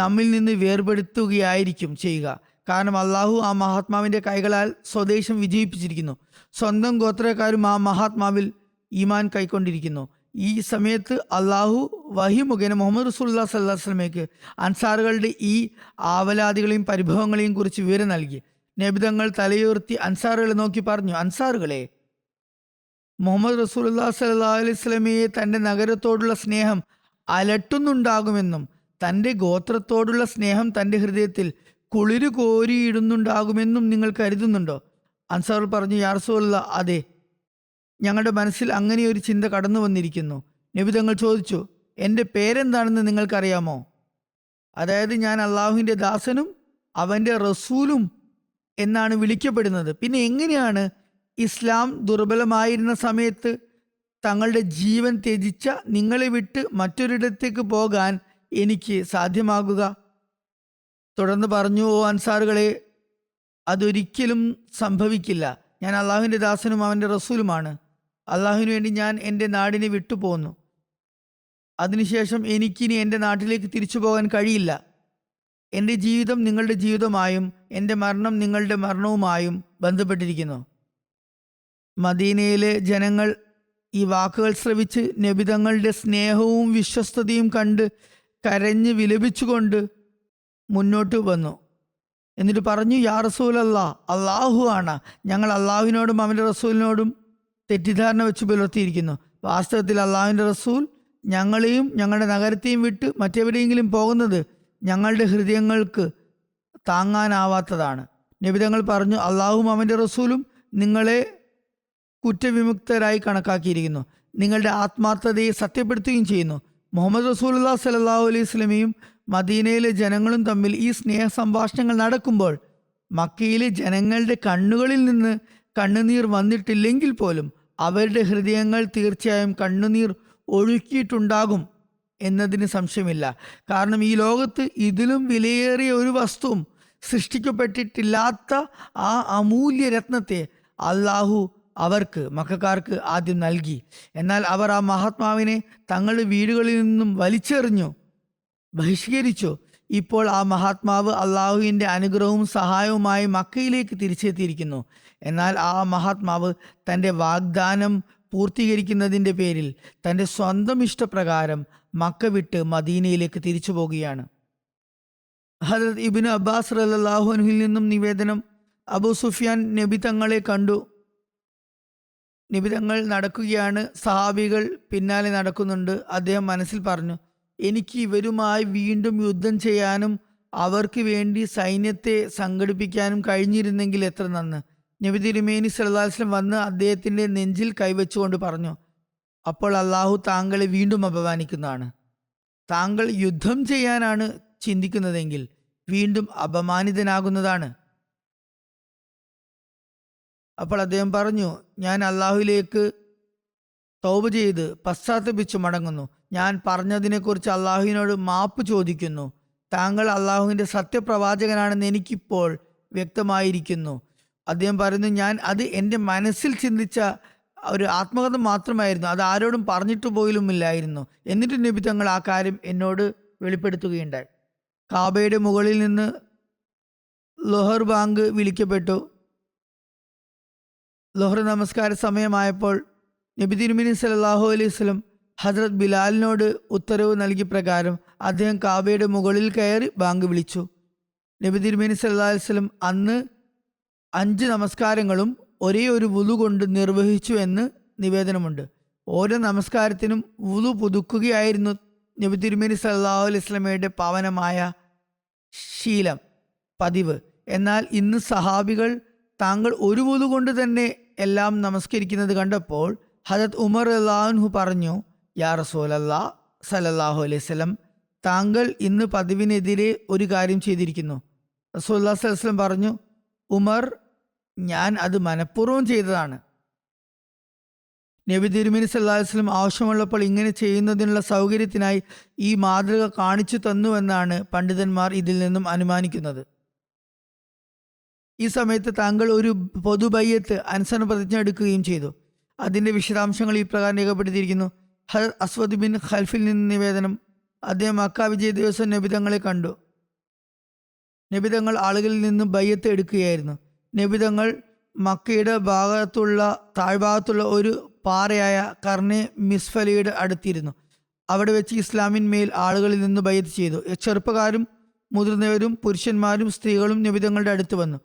നമ്മിൽ നിന്ന് വേർപെടുത്തുകയായിരിക്കും ചെയ്യുക. കാരണം അള്ളാഹു ആ മഹാത്മാവിൻ്റെ കൈകളാൽ സ്വദേശം വിജയിപ്പിച്ചിരിക്കുന്നു. സ്വന്തം ഗോത്രക്കാരും ആ മഹാത്മാവിൽ ഈമാൻ കൈക്കൊണ്ടിരിക്കുന്നു. ഈ സമയത്ത് അള്ളാഹു വഹി മുഖേന മുഹമ്മദ് റസൂലുള്ളാഹി സ്വല്ലല്ലാഹു അലൈഹി വസല്ലമയ്ക്ക് അൻസാറുകളുടെ ഈ ആവലാദികളെയും പരിഭവങ്ങളെയും കുറിച്ച് വിവരം നൽകി. നബി തങ്ങൾ തലയുയർത്തി അൻസാറുകളെ നോക്കി പറഞ്ഞു, അൻസാറുകളെ, മുഹമ്മദ് റസൂലുള്ളാഹി സ്വല്ലല്ലാഹു അലൈഹി വസല്ലമയെ തൻ്റെ നഗരത്തോടുള്ള സ്നേഹം അലട്ടുന്നുണ്ടാകുമെന്നും തൻ്റെ ഗോത്രത്തോടുള്ള സ്നേഹം തൻ്റെ ഹൃദയത്തിൽ കുളിര് കോരിയിടുന്നുണ്ടാകുമെന്നും നിങ്ങൾ കരുതുന്നുണ്ടോ? അൻസാർ പറഞ്ഞു, യാ റസൂലല്ലാഹ്, അതെ, ഞങ്ങളുടെ മനസ്സിൽ അങ്ങനെ ഒരു ചിന്ത കടന്നു വന്നിരിക്കുന്നു. നബി തങ്ങൾ ചോദിച്ചു, എൻ്റെ പേരെന്താണെന്ന് നിങ്ങൾക്കറിയാമോ? അതായത് ഞാൻ അള്ളാഹുവിൻ്റെ ദാസനും അവൻ്റെ റസൂലും എന്നാണ് വിളിക്കപ്പെടുന്നത്. പിന്നെ എങ്ങനെയാണ് ഇസ്ലാം ദുർബലമായിരുന്ന സമയത്ത് തങ്ങളുടെ ജീവൻ ത്യജിച്ച നിങ്ങളെ വിട്ട് മറ്റൊരിടത്തേക്ക് പോകാൻ എനിക്ക് സാധ്യമാകുക? തുടർന്ന് പറഞ്ഞു, ഓ അൻസാറുകളെ, അതൊരിക്കലും സംഭവിക്കില്ല. ഞാൻ അള്ളാഹുവിൻ്റെ ദാസനും അവൻ്റെ റസൂലുമാണ്. അള്ളാഹുവിന് വേണ്ടി ഞാൻ എൻ്റെ നാടിനെ വിട്ടുപോന്നു. അതിനുശേഷം എനിക്കിനി എൻ്റെ നാട്ടിലേക്ക് തിരിച്ചു പോകാൻ കഴിയില്ല. എൻ്റെ ജീവിതം നിങ്ങളുടെ ജീവിതമായും എൻ്റെ മരണം നിങ്ങളുടെ മരണവുമായും ബന്ധപ്പെട്ടിരിക്കുന്നു. മദീനയിലെ ജനങ്ങൾ ഈ വാക്കുകൾ ശ്രവിച്ച് നബി തങ്ങളുടെ സ്നേഹവും വിശ്വസ്തതയും കണ്ട് കരഞ്ഞ് വിലപിച്ചുകൊണ്ട് മുന്നോട്ട് വന്നു. എന്നിട്ട് പറഞ്ഞു, യാ റസൂലല്ലാഹ്, അള്ളാഹു ആണ്, ഞങ്ങൾ അള്ളാഹുവിനോടും അവൻ്റെ റസൂലിനോടും തെറ്റിദ്ധാരണ വെച്ച് പുലർത്തിയിരിക്കുന്നു. വാസ്തവത്തിൽ അള്ളാഹുവിൻ്റെ റസൂൽ ഞങ്ങളെയും ഞങ്ങളുടെ നഗരത്തെയും വിട്ട് മറ്റെവിടെയെങ്കിലും പോകുന്നത് ഞങ്ങളുടെ ഹൃദയങ്ങൾക്ക് താങ്ങാനാവാത്തതാണ്. നബി തങ്ങൾ പറഞ്ഞു, അള്ളാഹുവും അവൻ്റെ റസൂലും നിങ്ങളെ കുറ്റവിമുക്തരായി കണക്കാക്കിയിരിക്കുന്നു, നിങ്ങളുടെ ആത്മാർത്ഥതയെ സത്യപ്പെടുത്തുകയും ചെയ്യുന്നു. മുഹമ്മദ് റസൂലുള്ളാഹി സ്വല്ലല്ലാഹു അലൈഹി വസല്ലമയും മദീനയിലെ ജനങ്ങളും തമ്മിൽ ഈ സ്നേഹ സംഭാഷണങ്ങൾ നടക്കുമ്പോൾ മക്കയിലെ ജനങ്ങളുടെ കണ്ണുകളിൽ നിന്ന് കണ്ണുനീർ വന്നിട്ടില്ലെങ്കിൽ പോലും അവരുടെ ഹൃദയങ്ങൾ തീർച്ചയായും കണ്ണുനീർ ഒഴുക്കിയിട്ടുണ്ടാകും എന്നതിന് സംശയമില്ല. കാരണം ഈ ലോകത്ത് ഇതിലും വിലയേറിയ ഒരു വസ്തുവും സൃഷ്ടിക്കപ്പെട്ടിട്ടില്ലാത്ത ആ അമൂല്യ രത്നത്തെ അള്ളാഹു അവർക്ക് മക്കക്കാർക്ക് ആദ്യം നൽകി. എന്നാൽ അവർ ആ മഹാത്മാവിനെ തങ്ങളുടെ വീടുകളിൽ നിന്നും വലിച്ചെറിഞ്ഞു, ബഹിഷ്കരിച്ചു. ഇപ്പോൾ ആ മഹാത്മാവ് അള്ളാഹുവിൻ്റെ അനുഗ്രഹവും സഹായവുമായി മക്കയിലേക്ക് തിരിച്ചെത്തിയിരിക്കുന്നു. എന്നാൽ ആ മഹാത്മാവ് തൻ്റെ വാഗ്ദാനം പൂർത്തീകരിക്കുന്നതിൻ്റെ പേരിൽ തൻ്റെ സ്വന്തം ഇഷ്ടപ്രകാരം മക്ക വിട്ട് മദീനയിലേക്ക് തിരിച്ചു പോകുകയാണ്. ഹദരത്ത് ഇബ്നു അബ്ബാസ് റളിയല്ലാഹു അൻഹുവിൽ നിന്നും നിവേദനം, അബൂ സുഫിയാൻ നബി തങ്ങളെ കണ്ടു. നബി തങ്ങൾ നടക്കുകയാണ്, സഹാബികൾ പിന്നാലെ നടക്കുന്നുണ്ട്. അദ്ദേഹം മനസ്സിൽ പറഞ്ഞു, എനിക്ക് ഇവരുമായി വീണ്ടും യുദ്ധം ചെയ്യാനും അവർക്ക് വേണ്ടി സൈന്യത്തെ സംഘടിപ്പിക്കാനും കഴിഞ്ഞിരുന്നെങ്കിൽ എത്ര നന്ന്. നബി തിരുമേനി സല്ലല്ലാഹു അലൈഹി വസല്ലം വന്ന് അദ്ദേഹത്തിന്റെ നെഞ്ചിൽ കൈവച്ചുകൊണ്ട് പറഞ്ഞു, അപ്പോൾ അള്ളാഹു താങ്കളെ വീണ്ടും അപമാനിക്കുന്നതാണ്. താങ്കൾ യുദ്ധം ചെയ്യാനാണ് ചിന്തിക്കുന്നതെങ്കിൽ വീണ്ടും അപമാനിതനാകുന്നതാണ്. അപ്പോൾ അദ്ദേഹം പറഞ്ഞു, ഞാൻ അള്ളാഹുവിലേക്ക് തൗബ ചെയ്ത് പശ്ചാത്തപിച്ചു മടങ്ങുന്നു. ഞാൻ പറഞ്ഞതിനെക്കുറിച്ച് അള്ളാഹുവിനോട് മാപ്പ് ചോദിക്കുന്നു. താങ്കൾ അള്ളാഹുവിൻ്റെ സത്യപ്രവാചകനാണെന്ന് എനിക്കിപ്പോൾ വ്യക്തമായിരിക്കുന്നു. അദ്ദേഹം പറയുന്നു, ഞാൻ അത് എൻ്റെ മനസ്സിൽ ചിന്തിച്ച ഒരു ആത്മകഥ മാത്രമായിരുന്നു, അത് ആരോടും പറഞ്ഞിട്ട് പോലുമില്ലായിരുന്നു. എന്നിട്ട് നബി തങ്ങൾ ആ കാര്യം എന്നോട് വെളിപ്പെടുത്തുകയുണ്ടായി. കാബയുടെ മുകളിൽ നിന്ന് ലൊഹർ ബാങ്ക് വിളിക്കപ്പെട്ടു. ലൊഹർ നമസ്കാര സമയമായപ്പോൾ നബി തിരുമേനി സല്ലല്ലാഹു അലൈഹി വസല്ലം ഹസ്രത്ത് ബിലാലിനോട് ഉത്തരവ് നൽകിയ പ്രകാരം അദ്ദേഹം കാബയുടെ മുകളിൽ കയറി ബാങ്ക് വിളിച്ചു. നബി തിരുമേനി സല്ലല്ലാഹു അലൈഹി വസല്ലം അന്ന് 5 നമസ്കാരങ്ങളും ഒരേ ഒരു വുളു കൊണ്ട് നിർവഹിച്ചു എന്ന് നിവേദനമുണ്ട്. ഓരോ നമസ്കാരത്തിനും വുളു പുതുക്കുകയായിരുന്നു നബി തിരുമേനി സല്ലല്ലാഹു അലൈഹി വസല്ലമയുടെ പാവനമായ ശീലം, പതിവ്. എന്നാൽ ഇന്ന് സഹാബികൾ താങ്കൾ ഒരു വുളു കൊണ്ട് തന്നെ എല്ലാം നമസ്കരിക്കുന്നത് കണ്ടപ്പോൾ ഹദരത്ത് ഉമർ റളിയല്ലാഹു അൻഹു പറഞ്ഞു, യാ റസൂലല്ലാഹ് സല്ലല്ലാഹു അലൈഹി വസല്ലം, താങ്കൾ ഇന്ന് പതിവിനെതിരെ ഒരു കാര്യം ചെയ്തിരിക്കുന്നു. റസൂലുള്ളാഹി സ്വല്ലല്ലാഹു അലൈഹി വസല്ലം പറഞ്ഞു, ഉമർ, ഞാൻ അത് മനഃപൂർവ്വം ചെയ്തതാണ്. നബി തിരുമേനി സല്ലല്ലാഹു അലൈഹി വസല്ലം ആവശ്യമുള്ളപ്പോൾ ഇങ്ങനെ ചെയ്യുന്നതിനുള്ള സൗകര്യത്തിനായി ഈ മാതൃക കാണിച്ചു തന്നുവെന്നാണ് പണ്ഡിതന്മാർ ഇതിൽ നിന്നും അനുമാനിക്കുന്നത്. ഈ സമയത്ത് താങ്കൾ ഒരു പൊതുബയ്യത്ത് അനുസരണ പ്രതിജ്ഞ എടുക്കുകയും ചെയ്തു. അതിൻ്റെ വിശദാംശങ്ങൾ ഈ പ്രകാരം രേഖപ്പെടുത്തിയിരിക്കുന്നു. ഹദരത്ത് അസ്വദ് ബിൻ ഖൽഫിൽ നിന്ന് നിവേദനം, അദ്ദേഹം മക്ക വിജയ ദിവസം നബിതങ്ങളെ കണ്ടു. നബിതങ്ങൾ ആളുകളിൽ നിന്ന് ബയ്യത്ത് എടുക്കുകയായിരുന്നു. നബിതങ്ങൾ മക്കയുടെ താഴ്ഭാഗത്തുള്ള ഒരു പാറയായ കർണെ മിസ്ഫലിയുടെ അടുത്തിരുന്നു. അവിടെ വെച്ച് ഇസ്ലാമിന്മേൽ ആളുകളിൽ നിന്ന് ബയ്യത്ത് ചെയ്തു. ചെറുപ്പക്കാരും മുതിർന്നവരും പുരുഷന്മാരും സ്ത്രീകളും നബിതങ്ങളുടെ അടുത്ത് വന്നു.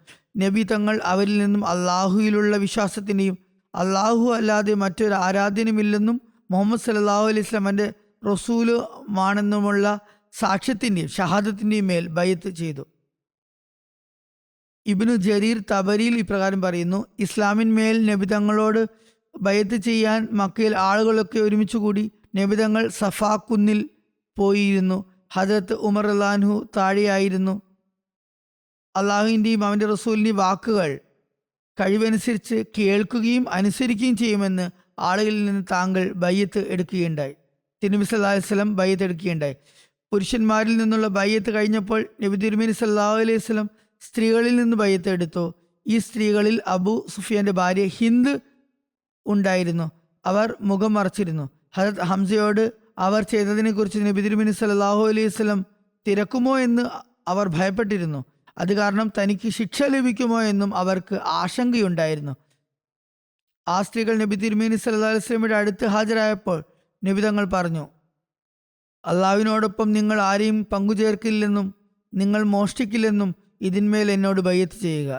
നബി തങ്ങൾ അവരിൽ നിന്നും അള്ളാഹുയിലുള്ള വിശ്വാസത്തിൻ്റെയും അള്ളാഹു അല്ലാതെ മറ്റൊരു ആരാധ്യനുമില്ലെന്നും മുഹമ്മദ് സല്ലല്ലാഹു അലൈഹി വസല്ലം എൻ്റെ റസൂലുമാണെന്നുമുള്ള സാക്ഷ്യത്തിൻ്റെയും ഷഹാദത്തിൻ്റെയും മേൽ ബയ്യത്ത് ചെയ്തു. ഇബ്നു ജരീർ തബരിയിൽ ഇപ്രകാരം പറയുന്നു, ഇസ്ലാമിന്മേൽ നബിതങ്ങളോട് ബയ്യത്ത് ചെയ്യാൻ മക്കയിൽ ആളുകളൊക്കെ ഒരുമിച്ച് കൂടി. നബിതങ്ങൾ സഫാ കുന്നിൽ പോയിരുന്നു. ഹദരത്ത് ഉമർ റളിയല്ലാഹു അൻഹു താഴെയായിരുന്നു. അള്ളാഹുവിൻ്റെയും അവൻ്റെ റസൂലിൻ്റെയും വാക്കുകൾ കഴിവനുസരിച്ച് കേൾക്കുകയും അനുസരിക്കുകയും ചെയ്യുമെന്ന് ആളുകളിൽ നിന്ന് താങ്കൾ ബയ്യത്ത് എടുക്കുകയുണ്ടായി. തിരുനബി സല്ലല്ലാഹു അലൈഹി വസല്ലം ബയ്യത്ത് എടുക്കുകയുണ്ടായി. പുരുഷന്മാരിൽ നിന്നുള്ള ബയ്യത്ത് കഴിഞ്ഞപ്പോൾ നബി തിരുമേനി സല്ലല്ലാഹു അലൈഹി വസല്ലം സ്ത്രീകളിൽ നിന്ന് ബയ്യത്ത് എടുത്തു. ഈ സ്ത്രീകളിൽ അബൂ സുഫിയാന്റെ ഭാര്യ ഹിന്ദ് ഉണ്ടായിരുന്നു. അവർ മുഖം മറച്ചിരുന്നു. ഹദരത്ത് ഹംസയോട് അവർ ചെയ്തതിനെക്കുറിച്ച് നബി തിരുമേനി സല്ലല്ലാഹു അലൈഹി വസല്ലം തിരക്കുമോ എന്ന് അവർ ഭയപ്പെട്ടിരുന്നു. അത് കാരണം തനിക്ക് ശിക്ഷ ലഭിക്കുമോ എന്നും അവർക്ക് ആശങ്കയുണ്ടായിരുന്നു. ആ സ്ത്രീകൾ നബി തിരുമേനി സല്ലല്ലാഹു അലൈഹി വസല്ലമയുടെ അടുത്ത് ഹാജരായപ്പോൾ നബി തങ്ങൾ പറഞ്ഞു, അള്ളാഹുവിനോടൊപ്പം നിങ്ങൾ ആരെയും പങ്കുചേർക്കില്ലെന്നും നിങ്ങൾ മോഷ്ടിക്കില്ലെന്നും ഇതിന്മേൽ എന്നോട് ബയ്യത്ത് ചെയ്യുക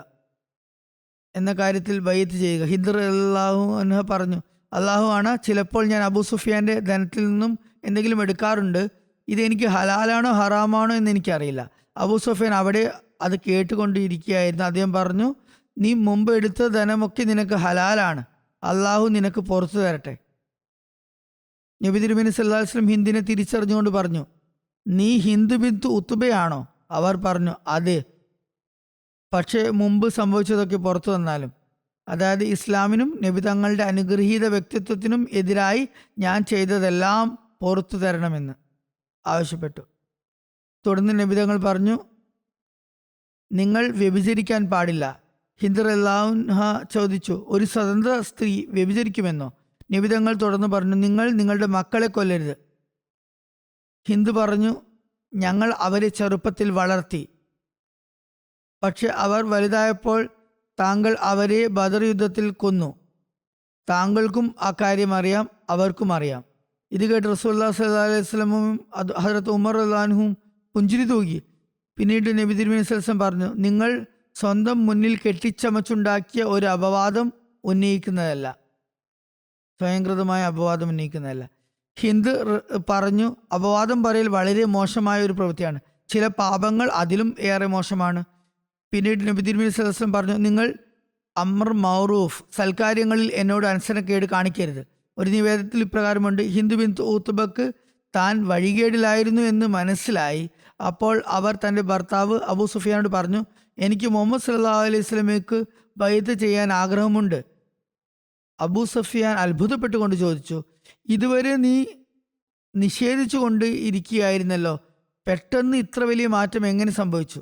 എന്ന കാര്യത്തിൽ ബയ്യത്ത് ചെയ്യുക. ഹിന്ദ് റളിയല്ലാഹു അൻഹ പറഞ്ഞു, അള്ളാഹു ആണ്, ചിലപ്പോൾ ഞാൻ അബൂ സുഫിയാന്റെ ധനത്തിൽ നിന്നും എന്തെങ്കിലും എടുക്കാറുണ്ട്. ഇത് എനിക്ക് ഹലാലാണോ ഹറാമാണോ എന്ന് എനിക്കറിയില്ല. അബൂ സുഫിയാൻ അവിടെ അത് കേട്ടുകൊണ്ടിരിക്കുകയായിരുന്നു. അദ്ദേഹം പറഞ്ഞു, നീ മുമ്പ് എടുത്ത ധനമൊക്കെ നിനക്ക് ഹലാലാണ്, അള്ളാഹു നിനക്ക് പുറത്തു തരട്ടെ. നബി തിരുമേനി സല്ലല്ലാഹു അലൈഹി വസല്ലം ഹിന്ദിനെ തിരിച്ചറിഞ്ഞുകൊണ്ട് പറഞ്ഞു, നീ ഹിന്ദ് ബിന്ത് ഉത്ബയാണ്? അവർ പറഞ്ഞു, അതെ, പക്ഷേ മുമ്പ് സംഭവിച്ചതൊക്കെ പുറത്തു വന്നാലും, അതായത് ഇസ്ലാമിനും നബി തങ്ങളുടെ അനുഗ്രഹീത വ്യക്തിത്വത്തിനും എതിരായി ഞാൻ ചെയ്തതെല്ലാം പുറത്തു തരണമെന്ന് ആവശ്യപ്പെട്ടു. തുടർന്ന് നബി തങ്ങൾ പറഞ്ഞു, നിങ്ങൾ വ്യഭിചരിക്കാൻ പാടില്ല. ഹിന്ദ് റളിയല്ലാഹു അൻഹ ചോദിച്ചു, ഒരു സ്വതന്ത്ര സ്ത്രീ വ്യഭിചരിക്കുമെന്നോ? നബി തങ്ങൾ തുടർന്ന് പറഞ്ഞു, നിങ്ങൾ നിങ്ങളുടെ മക്കളെ കൊല്ലരുത്. ഹിന്ദ് പറഞ്ഞു, ഞങ്ങൾ അവരെ ചെറുപ്പത്തിൽ വളർത്തി, പക്ഷെ അവർ വലുതായപ്പോൾ താങ്കൾ അവരെ ബദർ യുദ്ധത്തിൽ കൊന്നു. താങ്കൾക്കും ആ കാര്യം അറിയാം, അവർക്കും അറിയാം. ഇത് കേട്ട് റസൂലുള്ളാഹി സ്വല്ലല്ലാഹു അലൈഹി വസല്ലമും ഹദരത്ത് ഉമർ റളിയല്ലാഹു അൻഹുവും പുഞ്ചിരി തൂകി. പിന്നീട് നബി തിരുമേനി സല്ലല്ലാഹു അലൈഹി വസല്ലം പറഞ്ഞു, നിങ്ങൾ സ്വന്തം മുന്നിൽ കെട്ടിച്ചമച്ചുണ്ടാക്കിയ ഒരു അപവാദം ഉന്നയിക്കുന്നതല്ല, സ്വയംകൃതമായ അപവാദം ഉന്നയിക്കുന്നതല്ല. ഹിന്ദ് പറഞ്ഞു, അപവാദം പറയൽ വളരെ മോശമായ ഒരു പ്രവൃത്തിയാണ്. ചില പാപങ്ങൾ അതിലും ഏറെ മോശമാണ്. പിന്നീട് നബി തിരുമേനി സ്വല്ലല്ലാഹു അലൈഹി വസല്ലം പറഞ്ഞു, നിങ്ങൾ അമ്ർ മൗറൂഫ് സൽക്കാര്യങ്ങളിൽ എന്നോട് അനുസരണക്കേട് കാണിക്കരുത്. ഒരു നിവേദനത്തിൽ ഇപ്രകാരമുണ്ട്, ഹിന്ദു ബിൻ ഊത്തുബക്ക് താൻ വഴികേടിലായിരുന്നു എന്ന് മനസ്സിലായി. അപ്പോൾ അവർ തൻ്റെ ഭർത്താവ് അബൂ സുഫിയാനോട് പറഞ്ഞു, എനിക്ക് മുഹമ്മദ് സല്ലല്ലാഹു അലൈഹി വസല്ലമയ്ക്ക് ബൈഅത്ത് ചെയ്യാൻ ആഗ്രഹമുണ്ട്. അബൂ സുഫിയാൻ അത്ഭുതപ്പെട്ടുകൊണ്ട് ചോദിച്ചു, ഇതുവരെ നീ നിഷേധിച്ചു കൊണ്ട് ഇരിക്കുകയായിരുന്നല്ലോ, പെട്ടെന്ന് ഇത്ര വലിയ മാറ്റം എങ്ങനെ സംഭവിച്ചു?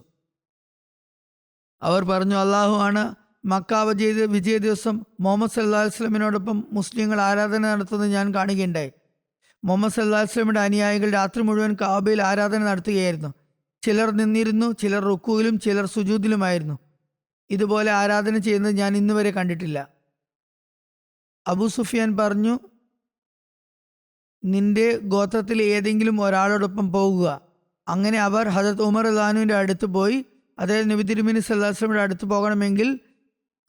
അവർ പറഞ്ഞു, അള്ളാഹു ആണ് മക്ക വിജയ ദിവസം മുഹമ്മദ് സല്ലല്ലാഹു അലൈഹി വസല്ലമിനോടൊപ്പം മുസ്ലിങ്ങൾ ആരാധന നടത്തുന്നത് ഞാൻ കാണുകയുണ്ടായി. മുഹമ്മദ് സല്ലല്ലാഹു അലൈഹി വസല്ലമയുടെ അനുയായികൾ രാത്രി മുഴുവൻ കാബയിൽ ആരാധന നടത്തുകയായിരുന്നു. ചിലർ നിന്നിരുന്നു, ചിലർ റുക്കുവിലും ചിലർ സുജൂദിലുമായിരുന്നു. ഇതുപോലെ ആരാധന ചെയ്യുന്നത് ഞാൻ ഇന്നുവരെ കണ്ടിട്ടില്ല. അബൂ സുഫിയാൻ പറഞ്ഞു, നിന്റെ ഗോത്രത്തിൽ ഏതെങ്കിലും ഒരാളോടൊപ്പം പോകുക. അങ്ങനെ അവർ ഹദരത്ത് ഉമർ റളിയല്ലാഹുവിൻ്റെ അടുത്ത് പോയി. അതായത് നബി തിരുമേനി സല്ലല്ലാഹു അലൈഹി വസല്ലമയുടെ അടുത്ത് പോകണമെങ്കിൽ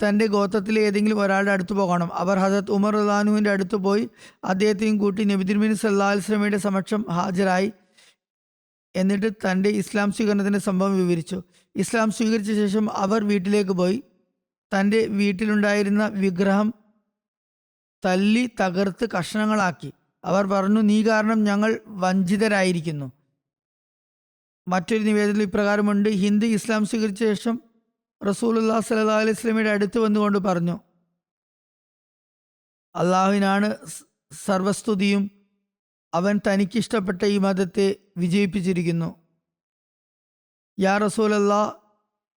തൻ്റെ ഗോത്രത്തിലെ ഏതെങ്കിലും ഒരാളുടെ അടുത്ത് പോകണം. അവർ ഹദരത്ത് ഉമർ റളിയല്ലാഹുവിൻ്റെ അടുത്ത് പോയി അദ്ദേഹത്തെയും കൂട്ടി നബി തിരുമേനി സല്ലല്ലാഹു അലൈഹി വസല്ലമയുടെ സമക്ഷം ഹാജരായി. എന്നിട്ട് തൻ്റെ ഇസ്ലാം സ്വീകരണത്തിൻ്റെ സംഭവം വിവരിച്ചു. ഇസ്ലാം സ്വീകരിച്ച ശേഷം അവർ വീട്ടിലേക്ക് പോയി. തൻ്റെ വീട്ടിലുണ്ടായിരുന്ന വിഗ്രഹം തല്ലി തകർത്ത് കഷ്ണങ്ങളാക്കി. അവർ പറഞ്ഞു, നീ കാരണം ഞങ്ങൾ വഞ്ചിതരായിരിക്കുന്നു. മറ്റൊരു നിവേദനത്തിൽ ഇപ്രകാരമുണ്ട്, ഹിന്ദ് ഇസ്ലാം സ്വീകരിച്ച ശേഷം റസൂലുള്ളാഹി സ്വല്ലല്ലാഹു അലൈഹി വസല്ലമയുടെ അടുത്ത് വന്നുകൊണ്ട് പറഞ്ഞു, അള്ളാഹുവിനാണ് സർവസ്തുതിയും, അവൻ തനിക്കിഷ്ടപ്പെട്ട ഈ മതത്തെ വിജയിപ്പിച്ചിരിക്കുന്നു. യാ റസൂലല്ലാഹ്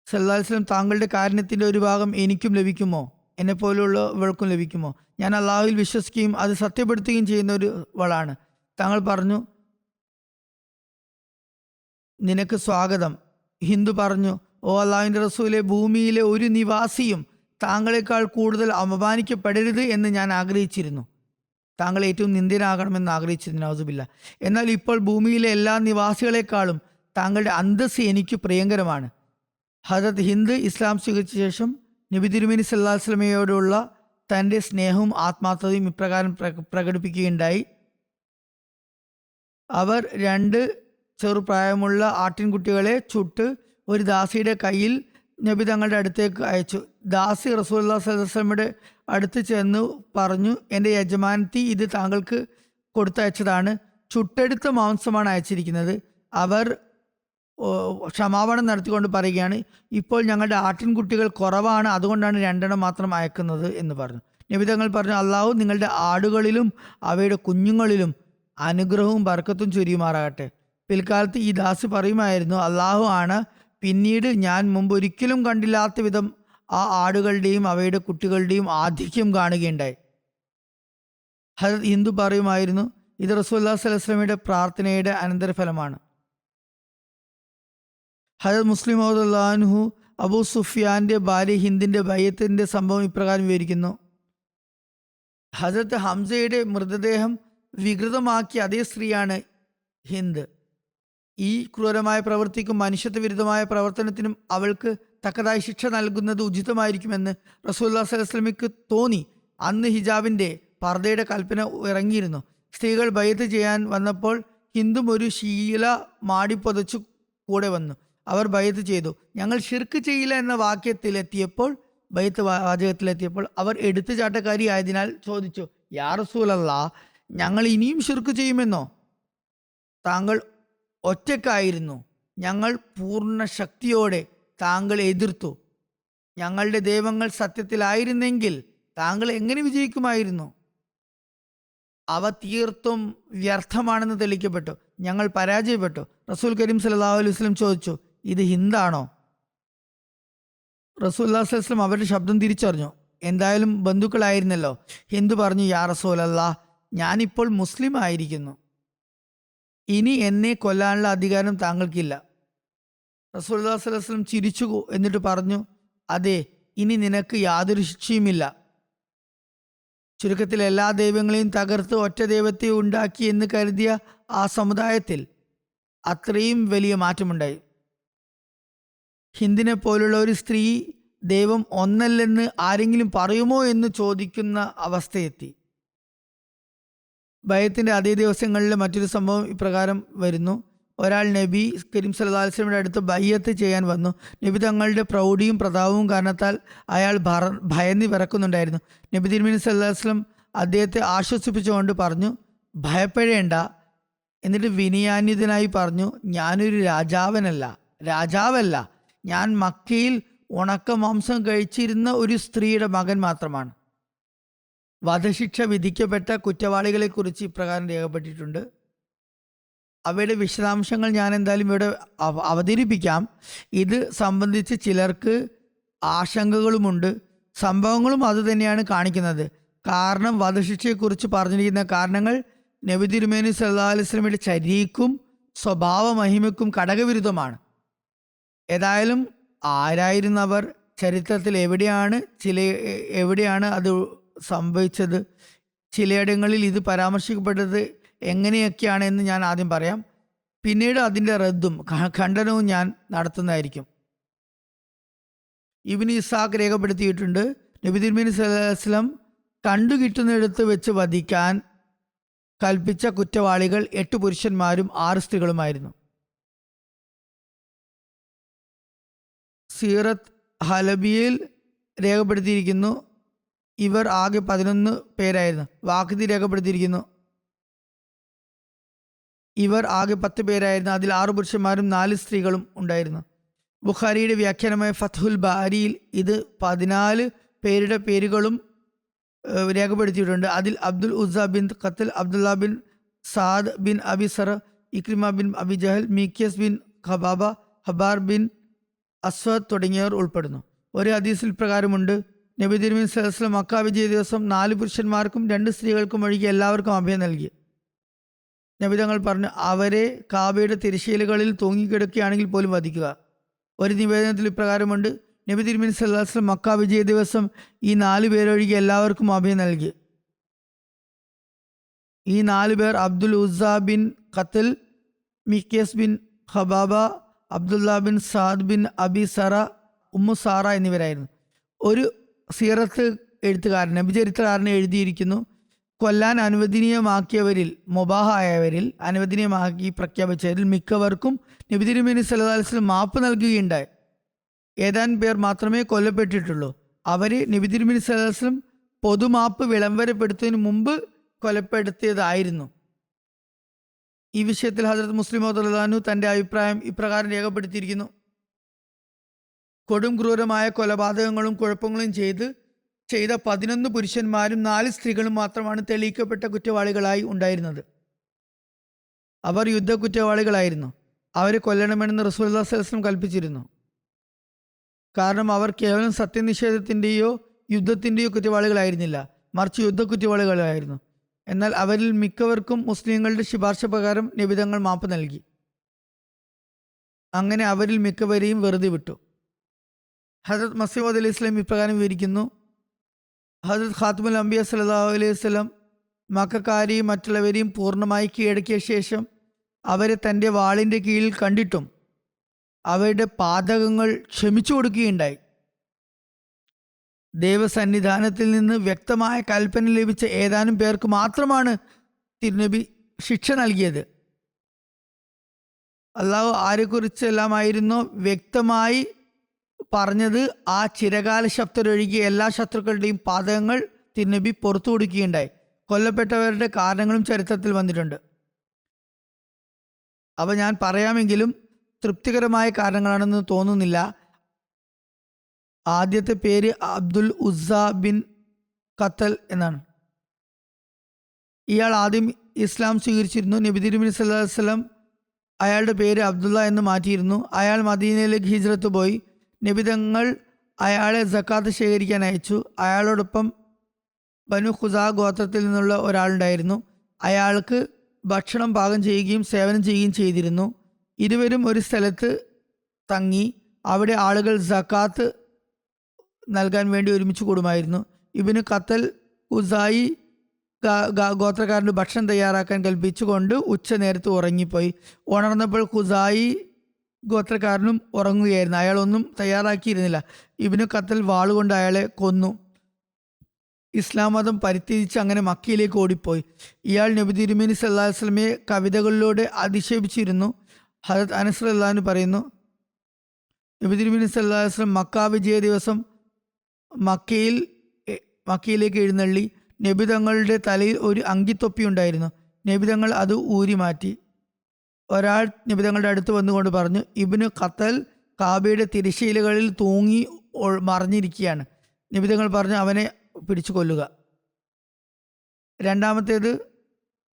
സല്ലല്ലാഹു അലൈഹി വസല്ലം, താങ്കളുടെ കാരുണ്യത്തിൻ്റെ ഒരു ഭാഗം എനിക്കും ലഭിക്കുമോ? എന്നെപ്പോലുള്ളവർക്കും ലഭിക്കുമോ? ഞാൻ അള്ളാഹുവിൽ വിശ്വസിക്കുകയും അത് സത്യപ്പെടുത്തുകയും ചെയ്യുന്ന ഒരു വളാണ്. താങ്കൾ പറഞ്ഞു, നിനക്ക് സ്വാഗതം. ഹിന്ദു പറഞ്ഞു, ഓ അള്ളാഹുവിൻ്റെ റസൂലെ, ഭൂമിയിലെ ഒരു നിവാസിയും താങ്കളെക്കാൾ കൂടുതൽ അപമാനിക്കപ്പെടരുത് എന്ന് ഞാൻ ആഗ്രഹിച്ചിരുന്നു. താങ്കൾ ഏറ്റവും നിന്ദ്യനാകണമെന്ന് ആഗ്രഹിച്ചിരുന്നു, നൗസുബില്ല. എന്നാൽ ഇപ്പോൾ ഭൂമിയിലെ എല്ലാ നിവാസികളെക്കാളും താങ്കളുടെ അന്തസ്സ് എനിക്ക് പ്രിയങ്കരമാണ്. ഹദരത്ത് ഹിന്ദ് ഇസ്ലാം സ്വീകരിച്ച ശേഷം നബി തിരുമേനി സല്ലല്ലാഹു അലൈഹി വസല്ലമയോടുള്ള തൻ്റെ സ്നേഹവും ആത്മാർത്ഥതയും ഇപ്രകാരം പ്രകടിപ്പിക്കുകയുണ്ടായി. അവർ 2 ചെറുപ്രായമുള്ള ആട്ടിൻകുട്ടികളെ ചുട്ട് ഒരു ദാസിയുടെ കയ്യിൽ നബി തങ്ങളുടെ അടുത്തേക്ക് അയച്ചു. ദാസി റസൂലുള്ളാഹി സ്വല്ലല്ലാഹു അലൈഹി വസല്ലമയുടെ അടുത്ത് ചെന്ന് പറഞ്ഞു, എൻ്റെ യജമാനത്തി ഇത് താങ്കൾക്ക് കൊടുത്തയച്ചതാണ്. ചുട്ടെടുത്ത മാംസമാണ് അയച്ചിരിക്കുന്നത്. അവർ ക്ഷമാപണം നടത്തിക്കൊണ്ട് പറയുകയാണ്, ഇപ്പോൾ ഞങ്ങളുടെ ആട്ടിൻകുട്ടികൾ കുറവാണ്, അതുകൊണ്ടാണ് 2 മാത്രം അയക്കുന്നത് എന്ന് പറഞ്ഞു. നബി തങ്ങൾ പറഞ്ഞു, അള്ളാഹു നിങ്ങളുടെ ആടുകളിലും അവയുടെ കുഞ്ഞുങ്ങളിലും അനുഗ്രഹവും ബർക്കത്തും ചൊരിയുമാറാകട്ടെ. പിൽക്കാലത്ത് ഈ ദാസി പറയുമായിരുന്നു, അള്ളാഹു ആണ് പിന്നീട് ഞാൻ മുമ്പ് ഒരിക്കലും കണ്ടില്ലാത്ത വിധം ആ ആടുകളുടെയും അവയുടെ കുട്ടികളുടെയും ആധിക്യം കാണുകയുണ്ടായി. ഹദരത്ത് ഹിന്ദു പറയുമായിരുന്നു, ഇത് റസൂലുള്ളാഹി സ്വല്ലല്ലാഹു അലൈഹി വസല്ലമയുടെ പ്രാർത്ഥനയുടെ അനന്തരഫലമാണ്. ഹദരത്ത് മുസ്ലിം റളിയല്ലാഹു അബൂ സുഫിയാന്റെ ഭാര്യ ഹിന്ദിന്റെ ബൈഅത്തിന്റെ സംഭവം ഇപ്രകാരം വിവരിക്കുന്നു. ഹദരത്ത് ഹംസയുടെ മൃതദേഹം വികൃതമാക്കിയ അതേ സ്ത്രീയാണ് ഹിന്ദ്. ഈ ക്രൂരമായ പ്രവൃത്തിക്കും മനുഷ്യത്വ വിരുദ്ധമായ പ്രവർത്തനത്തിനും അവൾക്ക് തക്കതായ ശിക്ഷ നൽകുന്നത് ഉചിതമായിരിക്കുമെന്ന് റസൂലുള്ളാഹി സ്വല്ലല്ലാഹു അലൈഹി വസല്ലമയ്ക്ക് തോന്നി. അന്ന് ഹിജാബിന്റെ പർദ്ദയുടെ കൽപ്പന ഇറങ്ങിയിരുന്നു. സ്ത്രീകൾ ബൈഅത്ത് ചെയ്യാൻ വന്നപ്പോൾ ഹിന്ദും ഒരു ശീല മാടിപ്പൊതച്ചു കൂടെ വന്നു. അവർ ബൈഅത്ത് ചെയ്തു. ഞങ്ങൾ ഷിർക്ക് ചെയ്യില്ല എന്ന വാക്യത്തിലെത്തിയപ്പോൾ, ബൈഅത്ത് വാചകത്തിലെത്തിയപ്പോൾ അവർ എടുത്തുചാട്ടക്കാരി ആയതിനാൽ ചോദിച്ചു, യാ റസൂലല്ലാഹ്, ഞങ്ങൾ ഇനിയും ഷിർക്ക് ചെയ്യുമെന്നോ? താങ്കൾ ഒറ്റക്കായിരുന്നു. ഞങ്ങൾ പൂർണ്ണ ശക്തിയോടെ താങ്കൾ എതിർത്തു. ഞങ്ങളുടെ ദൈവങ്ങൾ സത്യത്തിലായിരുന്നെങ്കിൽ താങ്കൾ എങ്ങനെ വിജയിക്കുമായിരുന്നു? അവ തീർത്തും വ്യർത്ഥമാണെന്ന് തെളിയിക്കപ്പെട്ടു. ഞങ്ങൾ പരാജയപ്പെട്ടു. റസൂൽ കരീം സല്ലല്ലാഹു അലൈഹി വസല്ലം ചോദിച്ചു, ഇത് ഹിന്ദാണോ? റസൂലുള്ളാഹി സ്വല്ലല്ലാഹു അലൈഹി വസല്ലം അവരുടെ ശബ്ദം തിരിച്ചറിഞ്ഞു. എന്തായാലും ബന്ധുക്കളായിരുന്നല്ലോ. ഹിന്ദു പറഞ്ഞു, യാ റസൂലല്ലാഹ്, ഞാനിപ്പോൾ മുസ്ലിം ആയിരിക്കുന്നു. ഇനി എന്നെ കൊല്ലാനുള്ള അധികാരം താങ്കൾക്കില്ല. റസൂലുള്ളാഹി സ്വല്ലല്ലാഹു അലൈഹി വസല്ലം ചിരിച്ചു എന്നിട്ട് പറഞ്ഞു, അതെ, ഇനി നിനക്ക് യാതൊരു ശിക്ഷയുമില്ല. ചുരുക്കത്തിൽ എല്ലാ ദൈവങ്ങളെയും തകർത്ത് ഒറ്റ ദൈവത്തെ ഉണ്ടാക്കി എന്ന് കരുതിയ ആ സമുദായത്തിൽ അത്രയും വലിയ മാറ്റമുണ്ടായി. ഹിന്ദിനെ പോലുള്ള ഒരു സ്ത്രീ ദൈവം ഒന്നല്ലെന്ന് ആരെങ്കിലും പറയുമോ എന്ന് ചോദിക്കുന്ന അവസ്ഥയെത്തി. ബൈഅത്തിന്റെ അതേ ദിവസങ്ങളിൽ മറ്റൊരു സംഭവം ഇപ്രകാരം വരുന്നു. ഒരാൾ നബി കരീം സല്ലല്ലാഹു അലൈഹി വസല്ലമയുടെ അടുത്ത് ബൈഅത്ത് ചെയ്യാൻ വന്നു. നബി തങ്ങളുടെ പ്രൗഢിയും പ്രതാപവും കാരണത്താൽ അയാൾ ഭയന്ന് വിറക്കുന്നുണ്ടായിരുന്നു. നബി തിരുമേനി സല്ലല്ലാഹു അലൈഹി വസല്ലം അദ്ദേഹത്തെ ആശ്വസിപ്പിച്ചുകൊണ്ട് പറഞ്ഞു, ഭയപ്പെടേണ്ട. എന്നിട്ട് വിനയാന്വിതനായി പറഞ്ഞു, ഞാനൊരു രാജാവല്ല, ഞാൻ മക്കയിൽ ഉണക്ക മാംസം കഴിച്ചിരുന്ന ഒരു സ്ത്രീയുടെ മകൻ മാത്രമാണ്. വധശിക്ഷ വിധിക്കപ്പെട്ട കുറ്റവാളികളെക്കുറിച്ച് ഇപ്രകാരം രേഖപ്പെട്ടിട്ടുണ്ട്. അവയുടെ വിശദാംശങ്ങൾ ഞാൻ എന്തായാലും ഇവിടെ അവതരിപ്പിക്കാം. ഇത് സംബന്ധിച്ച് ചിലർക്ക് ആശങ്കകളുമുണ്ട്. സംഭവങ്ങളും അതുതന്നെയാണ് കാണിക്കുന്നത്. കാരണം വധശിക്ഷയെക്കുറിച്ച് പറഞ്ഞിരിക്കുന്ന കാരണങ്ങൾ നബി തിരുമേനി സല്ലല്ലാഹു അലൈഹി വസല്ലമയുടെ ചര്യയ്ക്കും സ്വഭാവ മഹിമയ്ക്കും ഘടകവിരുദ്ധമാണ്. ഏതായാലും ആരായിരുന്നവർ, ചരിത്രത്തിൽ എവിടെയാണ് അത് സംഭവിച്ചത്, ചിലയിടങ്ങളിൽ ഇത് പരാമർശിക്കപ്പെട്ടത് എങ്ങനെയൊക്കെയാണ് എന്ന് ഞാൻ ആദ്യം പറയാം. പിന്നീട് അതിൻ്റെ റദ്ദും ഖണ്ഡനവും ഞാൻ നടത്തുന്നതായിരിക്കും. ഇബ്നു ഇസ്ഹാഖ് രേഖപ്പെടുത്തിയിട്ടുണ്ട്, നബി തിരുമേനി സല്ലല്ലാഹു അലൈഹി വസല്ലം കണ്ടുകിട്ടുന്നിടത്ത് വെച്ച് വധിക്കാൻ കൽപ്പിച്ച കുറ്റവാളികൾ 8 പുരുഷന്മാരും 6 സ്ത്രീകളുമായിരുന്നു. സീറത്ത് ഹലബിയിൽ രേഖപ്പെടുത്തിയിരിക്കുന്നു, ഇവർ ആകെ 11 പേരായിരുന്നു. വാഖിദി രേഖപ്പെടുത്തിയിരിക്കുന്നു, ഇവർ ആകെ 10 പേരായിരുന്നു. അതിൽ 6 പുരുഷന്മാരും 4 സ്ത്രീകളും ഉണ്ടായിരുന്നു. ബുഖാരിയുടെ വ്യാഖ്യാനമായ ഫത്ഹുൽ ബാരിയിൽ ഇത് 14 പേരുടെ പേരുകളും രേഖപ്പെടുത്തിയിട്ടുണ്ട്. അതിൽ Abdul Uzza bin Khatal, Abdullah bin Saad bin Abi Sarah, Ikrima bin Abi Jahal, Miqyas bin Khababa, Habbar bin Aswad തുടങ്ങിയവർ ഉൾപ്പെടുന്നു. ഒരു ഹദീസിൽ പ്രകാരമുണ്ട്, നബി തിരുമേനി സല്ലല്ലാഹു അലൈഹി വസല്ലം മക്ക വിജയ ദിവസം 4 പുരുഷന്മാർക്കും 2 സ്ത്രീകൾക്കും ഒഴികെ എല്ലാവർക്കും അഭയം നൽകി. നബി തങ്ങൾ പറഞ്ഞു, അവരെ കാബയുടെ തിരശ്ശീലകളിൽ തൂങ്ങിക്കിടക്കുകയാണെങ്കിൽ പോലും വധിക്കുക. ഒരു നിവേദനത്തിൽ ഇപ്രകാരമുണ്ട്, നബി തിരുമേനി സല്ലല്ലാഹു അലൈഹി വസല്ലം മക്ക വിജയ ദിവസം ഈ 4 പേരൊഴികെ എല്ലാവർക്കും അഭയം നൽകി. ഈ 4 പേർ Abdul Uzza bin Khatal, Miqyas bin Khababa, Abdullah bin Saad bin Abi Sarah, Umm Sara എന്നിവരായിരുന്നു. ഒരു സീറത്ത് എഴുത്തുകാരൻ, നബിചരിത്രകാരനെ എഴുതിയിരിക്കുന്നു, കൊല്ലാൻ അനുവദനീയമാക്കിയവരിൽ, മുബാഹായവരിൽ, അനുവദനീയമാക്കി പ്രഖ്യാപിച്ചവരിൽ മിക്കവർക്കും നബി തിരുമേനി സല്ലല്ലാഹു അലൈഹി വസല്ലം മാപ്പ് നൽകുകയുണ്ടായി. ഏതാനും പേർ മാത്രമേ കൊല്ലപ്പെട്ടിട്ടുള്ളൂ. അവരെ നബി തിരുമേനി സല്ലല്ലാഹു അലൈഹി വസല്ലം പൊതുമാപ്പ് വിളംബരപ്പെടുത്തുന്നതിന് മുമ്പ് കൊലപ്പെടുത്തിയതായിരുന്നു. ഈ വിഷയത്തിൽ ഹദ്റത്ത് മുസ്ലിം റളിയല്ലാഹു അൻഹു തൻ്റെ അഭിപ്രായം ഇപ്രകാരം രേഖപ്പെടുത്തിയിരിക്കുന്നു, കൊടും ക്രൂരമായ കൊലപാതകങ്ങളും കുഴപ്പങ്ങളും ചെയ്ത 11 പുരുഷന്മാരും 4 സ്ത്രീകളും മാത്രമാണ് തെളിയിക്കപ്പെട്ട കുറ്റവാളികളായി ഉണ്ടായിരുന്നത്. അവർ യുദ്ധ കുറ്റവാളികളായിരുന്നു. അവരെ കൊല്ലണമെന്ന് റസൂലുള്ളാഹി സ്വല്ലല്ലാഹു അലൈഹി വസല്ലം കൽപ്പിച്ചിരുന്നു. കാരണം അവർ കേവലം സത്യനിഷേധത്തിൻ്റെയോ യുദ്ധത്തിൻ്റെയോ കുറ്റവാളികളായിരുന്നില്ല, മറിച്ച് യുദ്ധ കുറ്റവാളികളായിരുന്നു. എന്നാൽ അവരിൽ മിക്കവർക്കും മുസ്ലിങ്ങളുടെ ശുപാർശ പ്രകാരം നബിതങ്ങൾ മാപ്പ് നൽകി. അങ്ങനെ അവരിൽ മിക്കവരെയും വെറുതെ വിട്ടു. ഹദ്റത്ത് മസീഹ് അലൈഹി സ്വലാം ഇപ്രകാരം വിവരിക്കുന്നു, ഹദ്റത്ത് ഖാത്തിമുൽ അംബിയ സല്ലല്ലാഹു അലൈഹി വസല്ലം മക്കക്കാരെയും മറ്റുള്ളവരെയും പൂർണ്ണമായി കീഴടക്കിയ ശേഷം അവരെ തൻ്റെ വാളിൻ്റെ കീഴിൽ കണ്ടിട്ടും അവരുടെ പാതകങ്ങൾ ക്ഷമിച്ചു കൊടുക്കുകയുണ്ടായി. ദൈവസന്നിധാനത്തിൽ നിന്ന് വ്യക്തമായ കൽപ്പന ലഭിച്ച ഏതാനും പേർക്ക് മാത്രമാണ് തിരുനബി ശിക്ഷ നൽകിയത്. അള്ളാഹു ആരെക്കുറിച്ചെല്ലാമായിരുന്നോ വ്യക്തമായി പറഞ്ഞത്, ആ ചിരകാല ശത്രുരൊഴികെ എല്ലാ ശത്രുക്കളുടെയും പാതകങ്ങൾ തിരുനബി പുറത്തു കൊടുക്കുകയുണ്ടായി. കൊല്ലപ്പെട്ടവരുടെ കാരണങ്ങളും ചരിത്രത്തിൽ വന്നിട്ടുണ്ട്. അവ ഞാൻ പറയാമെങ്കിലും തൃപ്തികരമായ കാരണങ്ങളാണെന്ന് തോന്നുന്നില്ല. ആദ്യത്തെ പേര് അബ്ദുൽ ഉസ്സ ബിൻ ഖത്തൽ എന്നാണ്. ഇയാൾ ആദ്യം ഇസ്ലാം സ്വീകരിച്ചിരുന്നു. നബി തിരുമേനി സല്ലല്ലാഹു അലൈഹി വസല്ലം അയാളുടെ പേര് അബ്ദുള്ള എന്ന് മാറ്റിയിരുന്നു. അയാൾ മദീനയിലേക്ക് ഹിജ്റത്ത് പോയി. നബിതങ്ങൾ അയാളെ സക്കാത്ത് ശേഖരിക്കാൻ അയച്ചു. അയാളോടൊപ്പം ബനു ഖുസാ ഗോത്രത്തിൽ നിന്നുള്ള ഒരാളുണ്ടായിരുന്നു. അയാൾക്ക് ഭക്ഷണം പാകം ചെയ്യുകയും സേവനം ചെയ്യുകയും ചെയ്തിരുന്നു. ഇരുവരും ഒരു സ്ഥലത്ത് തങ്ങി. അവിടെ ആളുകൾ സക്കാത്ത് നൽകാൻ വേണ്ടി ഒരുമിച്ച് കൂടുമായിരുന്നു. ഇബ്നു ഖത്തൽ ഖുസായി ഗോത്രക്കാരന് ഭക്ഷണം തയ്യാറാക്കാൻ കൽപ്പിച്ചുകൊണ്ട് ഉച്ച നേരത്ത് ഉറങ്ങിപ്പോയി. ഉണർന്നപ്പോൾ ഖുസായി ഗോത്രക്കാരനും ഉറങ്ങുകയായിരുന്നു. അയാൾ ഒന്നും തയ്യാറാക്കിയിരുന്നില്ല. ഇബ്നു ഖത്തൽ വാളുകൊണ്ട് അയാളെ കൊന്നു. ഇസ്ലാം മതം പരിത്യജിച്ച് അങ്ങനെ മക്കയിലേക്ക് ഓടിപ്പോയി. ഇയാൾ നബി തിരുമേനി സല്ലല്ലാഹു അലൈഹി വസല്ലമയെ കവിതകളിലൂടെ അധിക്ഷേപിച്ചിരുന്നു. ഹദരത്ത് അനസ് റളിയല്ലാഹു അൻഹു പറയുന്നു, നബി തിരുമേനി സല്ലല്ലാഹു അലൈഹി വസല്ലം മക്ക വിജയ ദിവസം മക്കയിലേക്ക് എഴുന്നള്ളി. നബി തങ്ങളുടെ തലയിൽ ഒരു അങ്കിത്തൊപ്പി ഉണ്ടായിരുന്നു. നബി തങ്ങൾ അത് ഊരി മാറ്റി. ഒരാൾ നബി തങ്ങളുടെ അടുത്ത് വന്നുകൊണ്ട് പറഞ്ഞു, ഇബ്നു ഖത്തൽ കാബയുടെ തിരശ്ശീലകളിൽ തൂങ്ങി മറിഞ്ഞിരിക്കുകയാണ്. നബി തങ്ങൾ പറഞ്ഞു, അവനെ പിടിച്ചു കൊല്ലുക. രണ്ടാമത്തേത്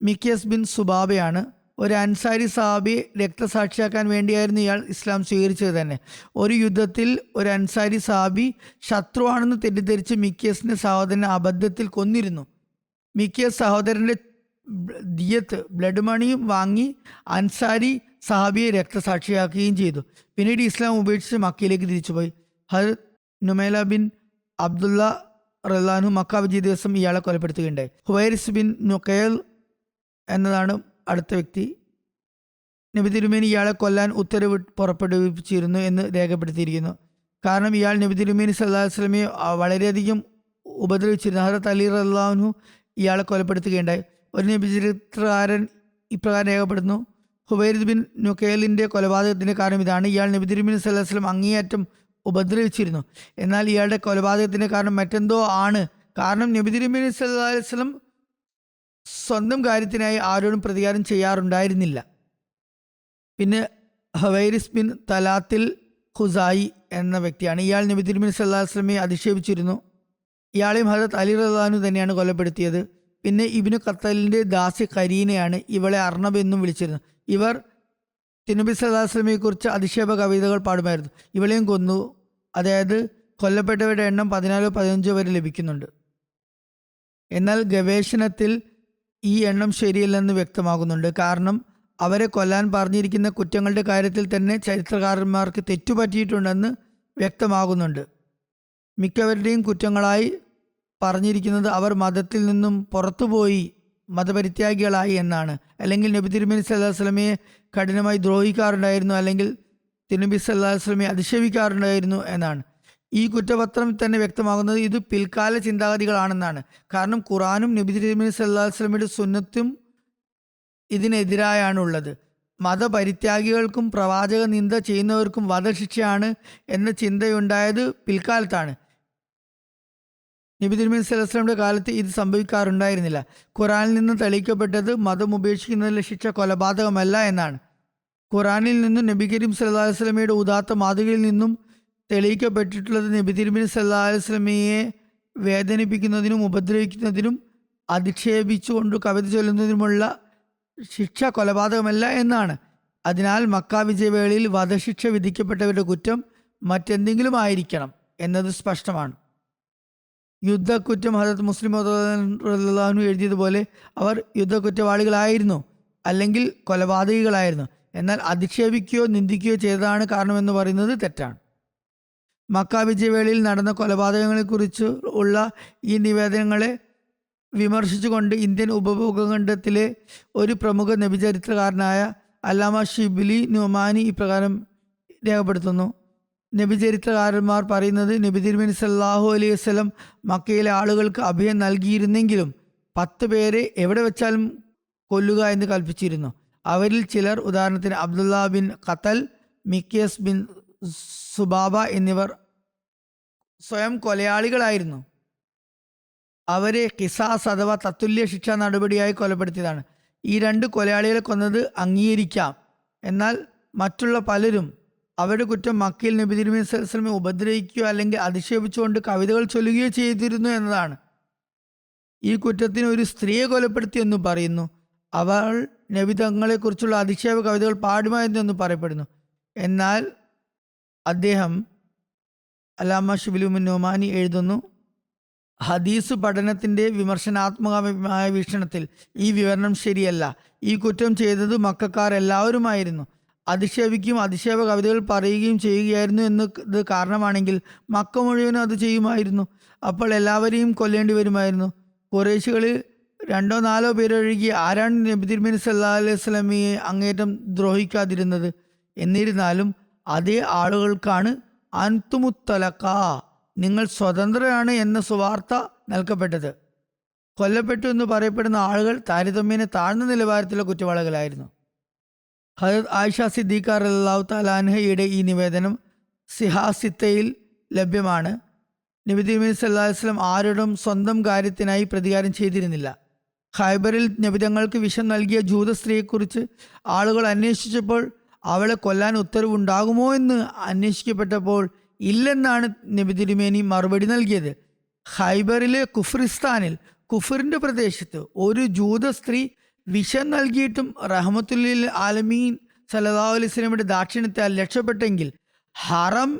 മിക്കിയസ് ബിൻ സുബാബയാണ്. ഒരു അൻസാരി സഹാബിയെ രക്തസാക്ഷിയാക്കാൻ വേണ്ടിയായിരുന്നു ഇയാൾ ഇസ്ലാം സ്വീകരിച്ചത് തന്നെ. ഒരു യുദ്ധത്തിൽ ഒരു അൻസാരി സഹാബി ശത്രുവാണെന്ന് തെറ്റിദ്ധരിച്ച് മിക്കിയസിന്റെ സഹോദരനെ അബദ്ധത്തിൽ കൊന്നിരുന്നു. മിക്കിയസ് സഹോദരന്റെ ദിയത്ത് ബ്ലഡ് മണിയും വാങ്ങി അൻസാരി സഹാബിയെ രക്തസാക്ഷിയാക്കുകയും ചെയ്തു. പിന്നീട് ഇസ്ലാം ഉപേക്ഷിച്ച് മക്കയിലേക്ക് തിരിച്ചുപോയി. ഹദരത്ത് നുമൈല ബിൻ അബ്ദുള്ള റളിയല്ലാഹു മക്ക വിജയ ദിവസം ഇയാളെ കൊലപ്പെടുത്തുകയുണ്ടായി. ഹുവൈരിസ് ബിൻ നുഖൈൽ എന്നതാണ് അടുത്ത വ്യക്തി. നബി തിരുമേനി ഇയാളെ കൊല്ലാൻ ഉത്തരവ് പുറപ്പെടുവിച്ചിരുന്നു എന്ന് രേഖപ്പെടുത്തിയിരിക്കുന്നു. കാരണം ഇയാൾ നബി തിരുമേനി സല്ലല്ലാഹു അലൈഹി വസല്ലമയെ വളരെയധികം ഉപദ്രവിച്ചിരുന്നു. ഹദരത്ത് അലി റളിയല്ലാഹു അൻഹു ഇയാളെ കൊലപ്പെടുത്തുകയുണ്ടായി. ഒരു നബി ചരിത്രകാരൻ ഇപ്രകാരം രേഖപ്പെടുന്നു, ഹുവൈരിസ് ബിൻ നുഖൈലിന്റെ കൊലപാതകത്തിന്റെ കാരണം ഇതാണ്. ഇയാൾ നബി തിരുമേനി സല്ലല്ലാഹു അലൈഹി വസല്ലം അങ്ങേയറ്റം ഉപദ്രവിച്ചിരുന്നു. എന്നാൽ ഇയാളുടെ കൊലപാതകത്തിന്റെ കാരണം മറ്റെന്തോ ആണ്. കാരണം നബി തിരുമേനി സല്ലല്ലാഹു അലൈഹി വസല്ലം സ്വന്തം കാര്യത്തിനായി ആരോടും പ്രതികാരം ചെയ്യാറുണ്ടായിരുന്നില്ല. പിന്നെ ഹുവൈരിസ് ബിൻ തലാത്തിൽ ഖുസായി എന്ന വ്യക്തിയാണ്. ഇയാൾ നബി തിരുമേനി സല്ലല്ലാഹു അലൈഹി വസല്ലമയെ അധിക്ഷേപിച്ചിരുന്നു. ഇയാളെയും ഹദരത്ത് അലി റളിയല്ലാഹു അൻഹു തന്നെയാണ് കൊലപ്പെടുത്തിയത്. പിന്നെ ഇബ്നു ഖത്തലിന്റെ ദാസി കരീനയാണ്. ഇവളെ അർണബ് എന്നും വിളിച്ചിരുന്നു. ഇവർ തിരുനബി സല്ലല്ലാഹു അലൈഹി വസല്ലമയെ കുറിച്ച് അധിക്ഷേപ കവിതകൾ പാടുമായിരുന്നു. ഇവളെയും കൊന്നു. അതായത് കൊല്ലപ്പെട്ടവരുടെ എണ്ണം 14-15 വരെ ലഭിക്കുന്നുണ്ട്. എന്നാൽ ഗവേഷണത്തിൽ ഈ എണ്ണം ശരിയല്ലെന്ന് വ്യക്തമാകുന്നുണ്ട്. കാരണം അവരെ കൊല്ലാൻ പറഞ്ഞിരിക്കുന്ന കുറ്റങ്ങളുടെ കാര്യത്തിൽ തന്നെ ചരിത്രകാരന്മാർക്ക് തെറ്റുപറ്റിയിട്ടുണ്ടെന്ന് വ്യക്തമാകുന്നുണ്ട്. മിക്കവരുടെയും കുറ്റങ്ങളായി പറഞ്ഞിരിക്കുന്നത് അവർ മതത്തിൽ നിന്നും പുറത്തുപോയി മതപരിത്യാഗികളായി എന്നാണ്. അല്ലെങ്കിൽ നബി തിരുമേനി സല്ലല്ലാഹു അലൈഹി വസല്ലമയെ കഠിനമായി ദ്രോഹിക്കാറുണ്ടായിരുന്നു, അല്ലെങ്കിൽ തിരുനബി സല്ലല്ലാഹു അലൈഹി വസല്ലമയെ അധിക്ഷേപിക്കാറുണ്ടായിരുന്നു എന്നാണ്. ഈ കുറ്റപത്രം തന്നെ വ്യക്തമാകുന്നത് ഇത് പിൽക്കാല ചിന്താഗതികളാണെന്നാണ്. കാരണം ഖുറാനും നബി തിരുമേനി സല്ലല്ലാഹു അലൈഹി വസല്ലമയുടെ സുന്നത്തും ഇതിനെതിരായാണുള്ളത്. മതപരിത്യാഗികൾക്കും പ്രവാചക നിന്ദ ചെയ്യുന്നവർക്കും വധശിക്ഷയാണ് എന്ന ചിന്തയുണ്ടായത് പിൽക്കാലത്താണ്. നബി തിരുമേനി സല്ലല്ലാഹു അലൈഹി വസല്ലമയുടെ കാലത്ത് ഇത് സംഭവിക്കാറുണ്ടായിരുന്നില്ല. ഖുറാനിൽ നിന്ന് തെളിയിക്കപ്പെട്ടത് മതം ഉപേക്ഷിക്കുന്നതിലെ ശിക്ഷ കൊലപാതകമല്ല എന്നാണ്. ഖുറാനിൽ നിന്നും നബി കരീം സല്ലല്ലാഹു അലൈഹി വസല്ലമയുടെ ഉദാത്ത മാതൃകയിൽ നിന്നും തെളിയിക്കപ്പെട്ടിട്ടുള്ളത് നബി തിരുമേനി സല്ലല്ലാഹു അലൈഹി വസല്ലമയെ വേദനിപ്പിക്കുന്നതിനും ഉപദ്രവിക്കുന്നതിനും അധിക്ഷേപിച്ചുകൊണ്ട് കവിത ചൊല്ലുന്നതിനുമുള്ള ശിക്ഷ കൊലപാതകമല്ല എന്നാണ്. അതിനാൽ മക്ക വിജയവേളയിൽ വധശിക്ഷ വിധിക്കപ്പെട്ടവരുടെ കുറ്റം മറ്റെന്തെങ്കിലും ആയിരിക്കണം എന്നത് സ്പഷ്ടമാണ്. യുദ്ധക്കുറ്റം ഹദരത്ത് മുസ്ലിം റളിയല്ലാഹു അൻഹു എഴുതിയതുപോലെ അവർ യുദ്ധക്കുറ്റവാളികളായിരുന്നു, അല്ലെങ്കിൽ കൊലപാതകികളായിരുന്നു. എന്നാൽ അധിക്ഷേപിക്കുകയോ നിന്ദിക്കുകയോ ചെയ്തതാണ് കാരണമെന്ന് പറയുന്നത് തെറ്റാണ്. മക്ക വിജയവേളയിൽ നടന്ന കൊലപാതകങ്ങളെക്കുറിച്ച് ഉള്ള ഈ നിവേദനങ്ങളെ വിമർശിച്ചുകൊണ്ട് ഇന്ത്യൻ ഉപഭൂഖണ്ഡത്തിലെ ഒരു പ്രമുഖ നബിചരിത്രകാരനായ അല്ലാമ ഷിബ്ലി നുമാനി ഇപ്രകാരം രേഖപ്പെടുത്തുന്നു. നബിചരിത്രകാരന്മാർ പറയുന്നത് നബി തിരുമേനി സല്ലല്ലാഹു അലൈഹി വസല്ലം മക്കയിലെ ആളുകൾക്ക് അഭയം നൽകിയിരുന്നെങ്കിലും 10 പേരെ എവിടെ വെച്ചാലും കൊല്ലുക എന്ന് കൽപ്പിച്ചിരുന്നു. അവരിൽ ചിലർ, ഉദാഹരണത്തിന് അബ്ദുള്ള ബിൻ ഖത്തൽ, മിക്കിയസ് ബിൻ സുബാബ എന്നിവർ സ്വയം കൊലയാളികളായിരുന്നു. അവരെ ഖിസാസ് അഥവാ തത്തുല്യ ശിക്ഷാ നടപടിയായി കൊലപ്പെടുത്തിയതാണ്. ഈ 2 കൊലയാളികളെ കൊന്നത് അംഗീകരിക്കാം. എന്നാൽ മറ്റുള്ള പലരും അവരുടെ കുറ്റം മക്കയിൽ നബി തിരുമേനി സല്ലല്ലാഹു അലൈഹി വസല്ലമയെ ഉപദ്രവിക്കുകയോ അല്ലെങ്കിൽ അധിക്ഷേപിച്ചുകൊണ്ട് കവിതകൾ ചൊല്ലുകയോ ചെയ്തിരുന്നു എന്നതാണ്. ഈ കുറ്റത്തിന് ഒരു സ്ത്രീയെ കൊലപ്പെടുത്തിയെന്ന് പറയുന്നു. അവൾ നബി തങ്ങളെക്കുറിച്ചുള്ള അധിക്ഷേപ കവിതകൾ പാടുമായിരുന്നു എന്ന് പറയപ്പെടുന്നു. എന്നാൽ അദ്ദേഹം അല്ലാമ ഷിബ്ലി നുമാനി എഴുതുന്നു, ഹദീസ് പഠനത്തിൻ്റെ വിമർശനാത്മകമായ വീക്ഷണത്തിൽ ഈ വിവരണം ശരിയല്ല. ഈ കുറ്റം ചെയ്തത് മക്കക്കാർ എല്ലാവരുമായിരുന്നു. അധിക്ഷേപിക്കുകയും അധിക്ഷേപ കവിതകൾ പറയുകയും ചെയ്യുകയായിരുന്നു എന്നത് കാരണമാണെങ്കിൽ മക്ക മുഴുവനും അത് ചെയ്യുമായിരുന്നു. അപ്പോൾ എല്ലാവരെയും കൊല്ലേണ്ടി വരുമായിരുന്നു. ഖുറൈശികളിൽ 2-4 പേരൊഴികെ ആരാണ് നബി തിരുമേനി സല്ലല്ലാഹു അലൈഹി വസല്ലമയെ അങ്ങേറ്റം ദ്രോഹിക്കാതിരുന്നത്? എന്നിരുന്നാലും അതേ ആളുകൾക്കാണ് അൻതുമുത്തലക്ക, നിങ്ങൾ സ്വതന്ത്രരാണ് എന്ന സുവാർത്ത നൽകപ്പെട്ടത്. കൊല്ലപ്പെട്ടു എന്ന് പറയപ്പെടുന്ന ആളുകൾ താരതമ്യേന താഴ്ന്ന നിലവാരത്തിലുള്ള കുറ്റവാളികളായിരുന്നു. ഹദരത്ത് ആയിഷ സിദ്ദീഖ റളിയല്ലാഹു തആല അൻഹയുടെ ഈ നിവേദനം സിഹാസിത്തയിൽ ലഭ്യമാണ്. നബി തിരുമേനി സല്ലല്ലാഹു അലൈഹി വസല്ലം ആരോടും സ്വന്തം കാര്യത്തിനായി പ്രതികാരം ചെയ്തിരുന്നില്ല. ഖൈബറിൽ നബിതങ്ങൾക്ക് വിഷം നൽകിയ ജൂത സ്ത്രീയെക്കുറിച്ച് ആളുകൾ അന്വേഷിച്ചപ്പോൾ അവളെ കൊല്ലാൻ ഉത്തരവുണ്ടാകുമോ എന്ന് അന്വേഷിക്കപ്പെട്ടപ്പോൾ ഇല്ലെന്നാണ് നബി തിരുമേനി മറുപടി നൽകിയത്. ഖൈബറിലെ കുഫ്രിസ്ഥാനിൽ, കുഫറിന്റെ പ്രദേശത്ത് ഒരു ജൂത സ്ത്രീ വിഷം നൽകിയിട്ടും റഹ്മത്തുല്ലിൽ ആലമീൻ സല്ലല്ലാഹു അലൈഹി വസല്ലമയുടെ ദാക്ഷിണ്യത്താൽ രക്ഷപ്പെട്ടെങ്കിൽ ഹറം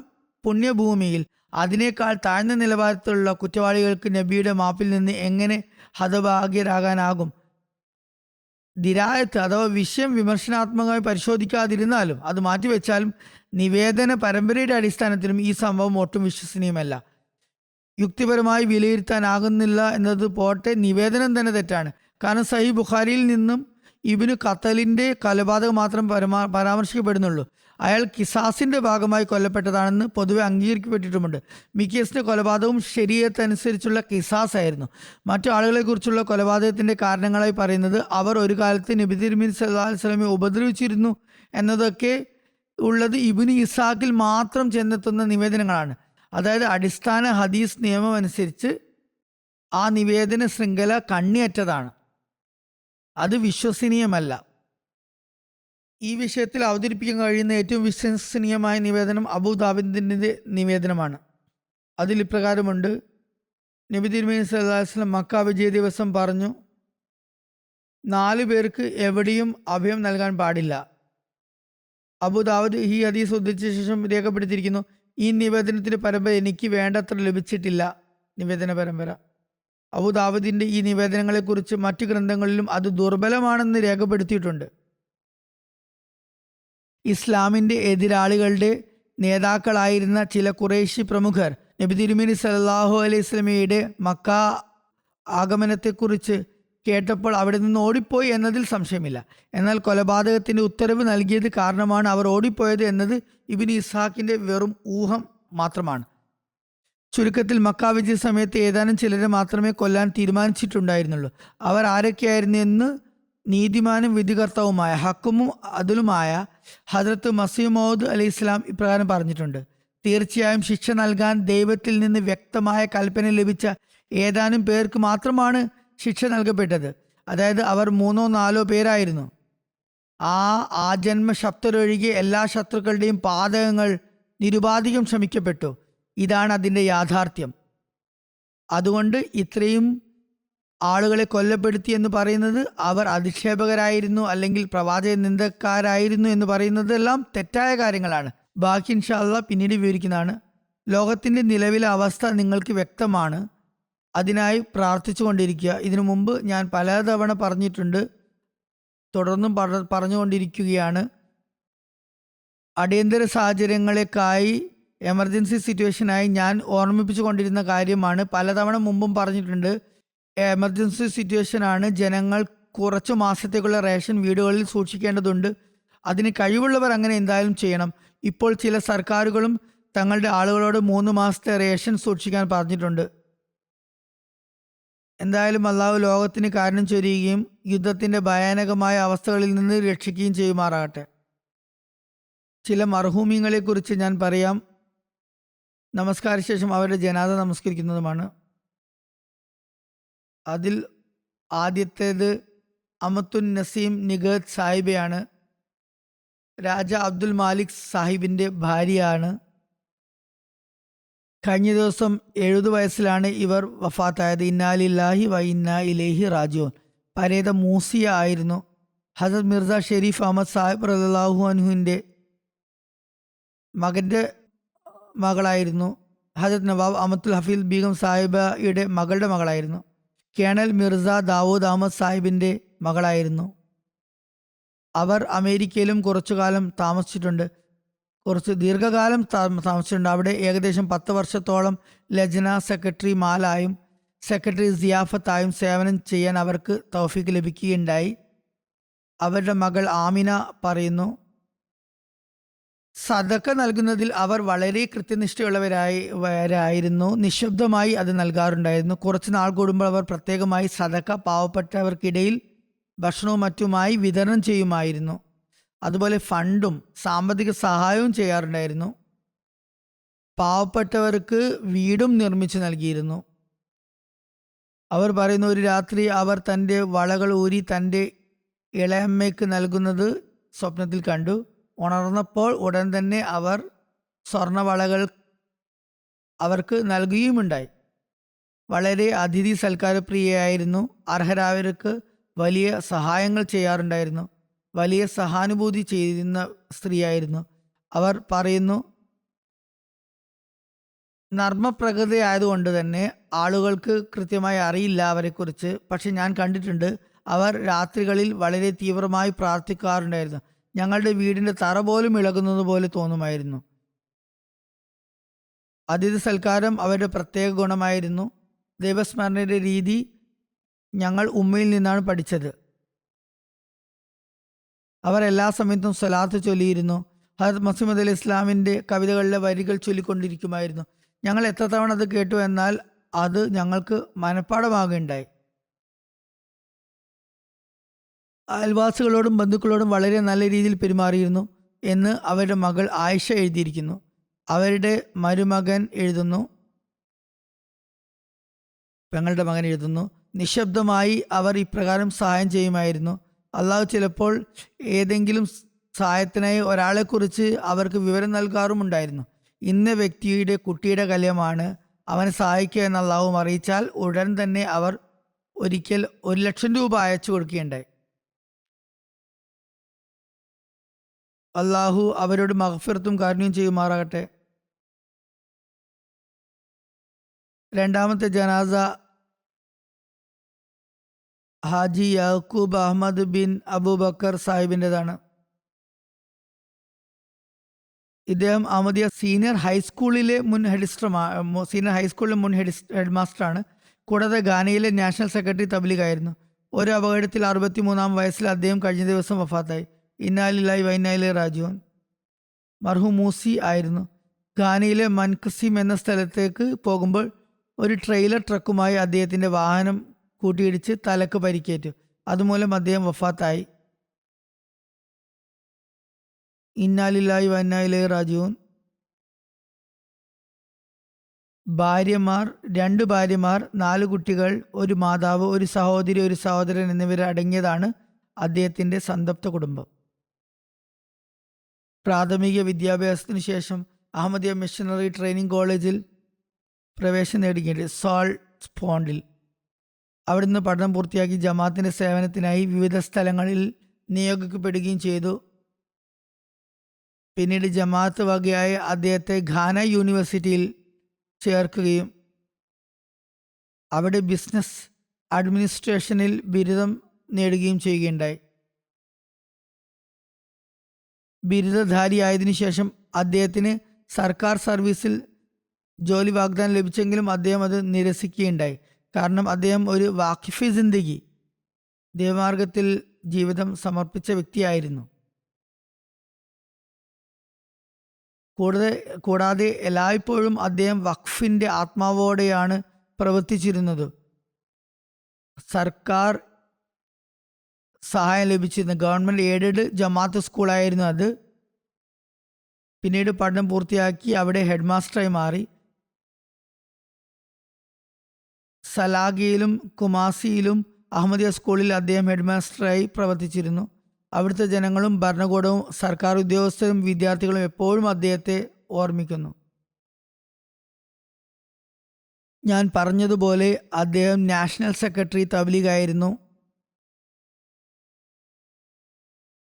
പുണ്യഭൂമിയിൽ അതിനേക്കാൾ താഴ്ന്ന നിലവാരത്തിലുള്ള കുറ്റവാളികൾക്ക് നബിയുടെ മാപ്പിൽ നിന്ന് എങ്ങനെ ഹതഭാഗ്യരാകാനാകും? ദിരായത്ത് അഥവാ വിഷയം വിമർശനാത്മകമായി പരിശോധിക്കാതിരുന്നാലും അത് മാറ്റിവെച്ചാലും നിവേദന പരമ്പരയുടെ അടിസ്ഥാനത്തിലും ഈ സംഭവം ഒട്ടും വിശ്വസനീയമല്ല. യുക്തിപരമായി വിലയിരുത്താനാകുന്നില്ല എന്നത് പോട്ടെ, നിവേദനം തന്നെ തെറ്റാണ്. കാരണം സഹീഹ് ബുഖാരിയിൽ നിന്നും ഇബ്നു ഖത്തലിന്റെ കൊലപാതകം മാത്രം പരാമർശിക്കപ്പെടുന്നുള്ളൂ. അയാൾ കിസാസിന്റെ ഭാഗമായി കൊല്ലപ്പെട്ടതാണെന്ന് പൊതുവെ അംഗീകരിക്കപ്പെട്ടിട്ടുമുണ്ട്. മിക്കേസിന്റെ കൊലപാതകവും ശരീഅത്ത് അനുസരിച്ചുള്ള കിസാസ് ആയിരുന്നു. മറ്റു ആളുകളെക്കുറിച്ചുള്ള കൊലപാതകത്തിന്റെ കാരണങ്ങളായി പറയുന്നത് അവർ ഒരു കാലത്ത് നബി തിരുമേനി സല്ലല്ലാഹു അലൈഹി വസല്ലമയെ ഉപദ്രവിച്ചിരുന്നു എന്നതൊക്കെ ഉള്ളത് ഇബ്നു ഇസാഖിൽ മാത്രം ചെന്നെത്തുന്ന നിവേദനങ്ങളാണ്. അതായത് അടിസ്ഥാന ഹദീസ് നിയമം അനുസരിച്ച് ആ നിവേദന ശൃംഖല കണ്ണിയറ്റതാണ്, അത് വിശ്വസനീയമല്ല. ഈ വിഷയത്തിൽ അവതരിപ്പിക്കാൻ കഴിയുന്ന ഏറ്റവും വിശ്വസനീയമായ നിവേദനം അബൂദാബിദിന്റെ നിവേദനമാണ്. അതിൽ ഇപ്രകാരമുണ്ട്: നബി തിരുമേനി സല്ലല്ലാഹു അലൈഹി വസല്ലം മക്ക വിജയ ദിവസം പറഞ്ഞു, 4 പേർക്ക് എവിടെയും അഭയം നൽകാൻ പാടില്ല. അബൂദാവൂദ് ഈ ഹദീസ് ഉദ്ധരിച്ച ശേഷം രേഖപ്പെടുത്തിയിരിക്കുന്നു, ഈ നിവേദനത്തിന്റെ പരമ്പര എനിക്ക് വേണ്ടത്ര ലഭിച്ചിട്ടില്ല. നിവേദന പരമ്പര അബൂദാവൂദിന്റെ ഈ നിവേദനങ്ങളെക്കുറിച്ച് മറ്റു ഗ്രന്ഥങ്ങളിലും അത് ദുർബലമാണെന്ന് രേഖപ്പെടുത്തിയിട്ടുണ്ട്. ഇസ്ലാമിന്റെ എതിരാളികളുടെ നേതാക്കളായിരുന്ന ചില ഖുറൈശി പ്രമുഖർ നബി തിരുമേനി സല്ലല്ലാഹു അലൈഹി വസല്ലമയുടെ മക്ക ആഗമനത്തെക്കുറിച്ച് കേട്ടപ്പോൾ അവിടെ നിന്ന് ഓടിപ്പോയി എന്നതിൽ സംശയമില്ല. എന്നാൽ കൊലപാതകത്തിന്റെ ഉത്തരവ് നൽകിയത് കാരണമാണ് അവർ ഓടിപ്പോയത് എന്നത് ഇബ്നു ഇസ്ഹാഖിന്റെ വെറും ഊഹം മാത്രമാണ്. ചുരുക്കത്തിൽ മക്ക വിജയ സമയത്ത് ഏതാനും ചിലരെ മാത്രമേ കൊല്ലാൻ തീരുമാനിച്ചിട്ടുണ്ടായിരുന്നുള്ളൂ. അവർ ആരൊക്കെയായിരുന്നു എന്ന് നീതിമാനും വിധികർത്താവുമായ ഹക്കുമും അതിലുമായ ഹദ്രത്ത് മസീഹ് മൗഊദ് അലൈഹി ഇസ്ലാം ഇപ്രകാരം പറഞ്ഞിട്ടുണ്ട്: തീർച്ചയായും ശിക്ഷ നൽകാൻ ദൈവത്തിൽ നിന്ന് വ്യക്തമായ കൽപ്പന ലഭിച്ച ഏതാനും പേർക്ക് മാത്രമാണ് ശിക്ഷ നൽകപ്പെട്ടത്. അതായത് അവർ 3-4 പേരായിരുന്നു. ആ ആജന്മ ശത്രുരൊഴികെ എല്ലാ ശത്രുക്കളുടെയും പാതകങ്ങൾ നിരുപാധികം ക്ഷമിക്കപ്പെട്ടു. ഇതാണ് അതിൻ്റെ യാഥാർത്ഥ്യം. അതുകൊണ്ട് ഇത്രയും ആളുകളെ കൊല്ലപ്പെടുത്തി എന്ന് പറയുന്നത് അവർ അധിക്ഷേപകരായിരുന്നു അല്ലെങ്കിൽ പ്രവാചക നിന്ദക്കാരായിരുന്നു എന്ന് പറയുന്നതെല്ലാം തെറ്റായ കാര്യങ്ങളാണ്. ബാക്കി ഇൻഷാ അല്ലാഹ് പിന്നീട് വിവരിക്കുന്നതാണ്. ലോകത്തിൻ്റെ നിലവിലെ അവസ്ഥ നിങ്ങൾക്ക് വ്യക്തമാണ്. അതിനായി പ്രാർത്ഥിച്ചു കൊണ്ടിരിക്കുക. ഇതിനു മുമ്പ് ഞാൻ പലതവണ പറഞ്ഞിട്ടുണ്ട്, തുടർന്നും പറഞ്ഞുകൊണ്ടിരിക്കുകയാണ്. അടിയന്തര സാഹചര്യങ്ങളെക്കായി എമർജൻസി സിറ്റുവേഷനായി ഞാൻ ഓർമ്മിപ്പിച്ചു കൊണ്ടിരുന്ന കാര്യമാണ്. പലതവണ മുമ്പും പറഞ്ഞിട്ടുണ്ട്. എമർജൻസി സിറ്റുവേഷനാണ്. ജനങ്ങൾ കുറച്ചു മാസത്തേക്കുള്ള റേഷൻ വീടുകളിൽ സൂക്ഷിക്കേണ്ടതുണ്ട്. അതിന് കഴിവുള്ളവർ അങ്ങനെ എന്തായാലും ചെയ്യണം. ഇപ്പോൾ ചില സർക്കാരുകളും തങ്ങളുടെ ആളുകളോട് 3 മാസത്തെ റേഷൻ സൂക്ഷിക്കാൻ പറഞ്ഞിട്ടുണ്ട്. എന്തായാലും അള്ളാഹു ലോകത്തിന് കാരണം ചൊരിയുകയും യുദ്ധത്തിൻ്റെ ഭയാനകമായ അവസ്ഥകളിൽ നിന്ന് രക്ഷിക്കുകയും ചെയ്യുമാറാകട്ടെ. ചില മർഹൂമിങ്ങളെക്കുറിച്ച് ഞാൻ പറയാം. നമസ്കാര ശേഷം അവരുടെ ജനാദ നമസ്കരിക്കുന്നതുമാണ്. അതിൽ ആദ്യത്തേത് അമത്തുൻ നസീം നിഗത് സാഹിബയാണ്. രാജ അബ്ദുൽ മാലിക് സാഹിബിൻ്റെ ഭാര്യയാണ്. കഴിഞ്ഞ ദിവസം 70 വയസ്സിലാണ് ഇവർ വഫാത്തായത്. ഇന്നാലില്ലാഹി വ ഇന്നാ ഇലൈഹി റാജിഊൻ. പരേത മൂസിയ ആയിരുന്നു. ഹസരത്ത് മിർസ ഷെരീഫ് അഹമ്മദ് സാഹിബ് റളിയല്ലാഹു അൻഹുവിൻ്റെ മകൻ്റെ മകളായിരുന്നു. ഹജരത്ത് നവാബ് അമത്തുൽ ഹഫീൽ ബീഗം സാഹിബയുടെ മകളുടെ മകളായിരുന്നു. കേണൽ മിർസ ദാവൂദ് അഹമ്മദ് സാഹിബിൻ്റെ മകളായിരുന്നു. അവർ അമേരിക്കയിലും കുറച്ചുകാലം താമസിച്ചിട്ടുണ്ട്. കുറച്ച് ദീർഘകാലം താമസിച്ചിട്ടുണ്ട്. അവിടെ ഏകദേശം 10 വർഷത്തോളം ലജ്ന സെക്രട്ടറി മാലായും സെക്രട്ടറി സിയാഫത്തായും സേവനം ചെയ്യാൻ അവർക്ക് തൗഫീക്ക് ലഭിക്കുകയുണ്ടായി. അവരുടെ മകൾ ആമിന പറയുന്നു, സദക്ക നൽകുന്നതിൽ അവർ വളരെ കൃത്യനിഷ്ഠയുള്ളവരായിരുന്നു. നിശബ്ദമായി അത് നൽകാറുണ്ടായിരുന്നു. കുറച്ച് നാൾ കൂടുമ്പോൾ അവർ പ്രത്യേകമായി സദക്ക പാവപ്പെട്ടവർക്കിടയിൽ ഭക്ഷണവും മറ്റുമായി വിതരണം ചെയ്യുമായിരുന്നു. അതുപോലെ ഫണ്ടും സാമ്പത്തിക സഹായവും ചെയ്യാറുണ്ടായിരുന്നു. പാവപ്പെട്ടവർക്ക് വീടും നിർമ്മിച്ചു നൽകിയിരുന്നു. അവർ പറയുന്ന, ഒരു രാത്രി അവർ തൻ്റെ വളകൾ ഊരി തൻ്റെ ഇളയമ്മയ്ക്ക് നൽകുന്നത് സ്വപ്നത്തിൽ കണ്ടു. ഉണർന്നപ്പോൾ ഉടൻ തന്നെ അവർ സ്വർണവളകൾ അവർക്ക് നൽകുകയുമുണ്ടായി. വളരെ അതിഥി സൽക്കാരപ്രിയയായിരുന്നു. അർഹരായവർക്ക് വലിയ സഹായങ്ങൾ ചെയ്യാറുണ്ടായിരുന്നു. വലിയ സഹാനുഭൂതി ചെയ്യുന്ന സ്ത്രീയായിരുന്നു. അവർ പറയുന്നു, നർമ്മപ്രകൃതിയായതുകൊണ്ട് തന്നെ ആളുകൾക്ക് കൃത്യമായി അറിയില്ല അവരെക്കുറിച്ച്. പക്ഷെ ഞാൻ കണ്ടിട്ടുണ്ട്, അവർ രാത്രികളിൽ വളരെ തീവ്രമായി പ്രാർത്ഥിക്കാറുണ്ടായിരുന്നു. ഞങ്ങളുടെ വീടിൻ്റെ തറ പോലും ഇളകുന്നത് പോലെ തോന്നുമായിരുന്നു. അതിഥി സൽക്കാരം അവരുടെ പ്രത്യേക ഗുണമായിരുന്നു. ദൈവസ്മരണയുടെ രീതി ഞങ്ങൾ ഉമ്മയിൽ നിന്നാണ് പഠിച്ചത്. അവർ എല്ലാ സമയത്തും സ്വലാത്ത് ചൊല്ലിയിരുന്നു. ഹദരത്ത് മസീഹ് അലൈഹി ഇസ്ലാമിൻ്റെ കവിതകളിലെ വരികൾ ചൊല്ലിക്കൊണ്ടിരിക്കുമായിരുന്നു. ഞങ്ങൾ എത്ര തവണ അത് കേട്ടു എന്നാൽ അത് ഞങ്ങൾക്ക് മനഃപ്പാടമാകുകയുണ്ടായി. അയൽവാസികളോടും ബന്ധുക്കളോടും വളരെ നല്ല രീതിയിൽ പെരുമാറിയിരുന്നു എന്ന് അവരുടെ മകൾ ആയിഷ എഴുതിയിരിക്കുന്നു. അവരുടെ മരുമകൻ എഴുതുന്നു, പെങ്ങളുടെ മകൻ എഴുതുന്നു, നിശബ്ദമായി അവർ ഇപ്രകാരം സഹായം ചെയ്യുമായിരുന്നു. അള്ളാഹു ചിലപ്പോൾ ഏതെങ്കിലും സഹായത്തിനായി ഒരാളെക്കുറിച്ച് അവർക്ക് വിവരം നൽകാറുമുണ്ടായിരുന്നു. ഇന്ന വ്യക്തിയുടെ കുട്ടിയുടെ കല്യമാണ്, അവനെ സഹായിക്കുക എന്ന് അള്ളാഹു അറിയിച്ചാൽ ഉടൻ തന്നെ അവർ ഒരിക്കൽ 1,00,000 രൂപ അയച്ചു കൊടുക്കുകയുണ്ടായി. അള്ളാഹു അവരോട് മഗ്ഫിറത്തും കാരുണ്യം ചെയ്യുമാറാകട്ടെ. രണ്ടാമത്തെ ജനാസ ഹാജി യാക്കൂബ് അഹമ്മദ് ബിൻ അബൂബക്കർ സാഹിബിൻ്റെതാണ്. ഇദ്ദേഹം അഹമ്മദിയ സീനിയർ ഹൈസ്കൂളിലെ മുൻ ഹെഡ് മാസ്റ്ററാണ്. കൂടാതെ ഗാനയിലെ നാഷണൽ സെക്രട്ടറി തബ്ലീഗായിരുന്നു. ഒരു അപകടത്തിൽ 63-ാം വയസ്സിൽ അദ്ദേഹം കഴിഞ്ഞ ദിവസം വഫാത്തായി. ഇന്നാലില്ലാഹി വ ഇന്നാ ഇലൈഹി റാജിഊൻ. മർഹൂം മൂസി ആയിരുന്നു. ഗാനയിലെ മൻകസിം എന്ന സ്ഥലത്തേക്ക് പോകുമ്പോൾ ഒരു ട്രെയിലർ ട്രക്കുമായി അദ്ദേഹത്തിൻ്റെ വാഹനം കൂട്ടിയിടിച്ച് തലക്ക് പരിക്കേറ്റു. അതുമൂലം അദ്ദേഹം വഫാത്തായി. ഇന്നാലില്ലാഹി വ ഇന്നാ ഇലൈഹി റാജിഊൻ. ഭാര്യമാർ, 2 ഭാര്യമാർ, 4 കുട്ടികൾ, ഒരു മാതാവ്, ഒരു സഹോദരി, ഒരു സഹോദരൻ എന്നിവരടങ്ങിയതാണ് അദ്ദേഹത്തിൻ്റെ സന്തപ്ത കുടുംബം. പ്രാഥമിക വിദ്യാഭ്യാസത്തിന് ശേഷം അഹമ്മദിയ മിഷണറി ട്രെയിനിങ് കോളേജിൽ പ്രവേശനം നേടുകയുണ്ട്, സോൾട്ട് പോണ്ടിൽ. അവിടുന്ന് പഠനം പൂർത്തിയാക്കി ജമാഅത്തിൻ്റെ സേവനത്തിനായി വിവിധ സ്ഥലങ്ങളിൽ നിയോഗിക്കപ്പെടുകയും ചെയ്തു. പിന്നീട് ജമാഅത്ത് വകയായി അദ്ദേഹത്തെ ഘാന യൂണിവേഴ്സിറ്റിയിൽ ചേർക്കുകയും അവിടെ ബിസിനസ് അഡ്മിനിസ്ട്രേഷനിൽ ബിരുദം നേടുകയും ചെയ്യുകയുണ്ടായി. ബിരുദധാരിയായതിനു ശേഷം അദ്ദേഹത്തിന് സർക്കാർ സർവീസിൽ ജോലി വാഗ്ദാനം ലഭിച്ചെങ്കിലും അദ്ദേഹം അത് നിരസിക്കുകയുണ്ടായി. കാരണം അദ്ദേഹം ഒരു വാഖിഫി ജിന്ദഗി, ദൈവമാർഗത്തിൽ ജീവിതം സമർപ്പിച്ച വ്യക്തിയായിരുന്നു. കൂടാതെ എല്ലായ്പ്പോഴും അദ്ദേഹം വഖഫിൻ്റെ ആത്മാവോടെയാണ് പ്രവർത്തിച്ചിരുന്നത്. സർക്കാർ സഹായം ലഭിച്ചിരുന്നു. ഗവൺമെൻറ് എയ്ഡഡ് ജമാഅത്ത് സ്കൂളായിരുന്നു അത്. പിന്നീട് പഠനം പൂർത്തിയാക്കി അവിടെ ഹെഡ് മാസ്റ്ററായി മാറി. സലാഗിയിലും കുമാസിയിലും അഹമ്മദിയ സ്കൂളിൽ അദ്ദേഹം ഹെഡ് മാസ്റ്ററായി പ്രവർത്തിച്ചിരുന്നു. അവിടുത്തെ ജനങ്ങളും ഭരണകൂടവും സർക്കാർ ഉദ്യോഗസ്ഥരും വിദ്യാർത്ഥികളും എപ്പോഴും അദ്ദേഹത്തെ ഓർമ്മിക്കുന്നു. ഞാൻ പറഞ്ഞതുപോലെ അദ്ദേഹം നാഷണൽ സെക്രട്ടറി തബ്ലീഗായിരുന്നു.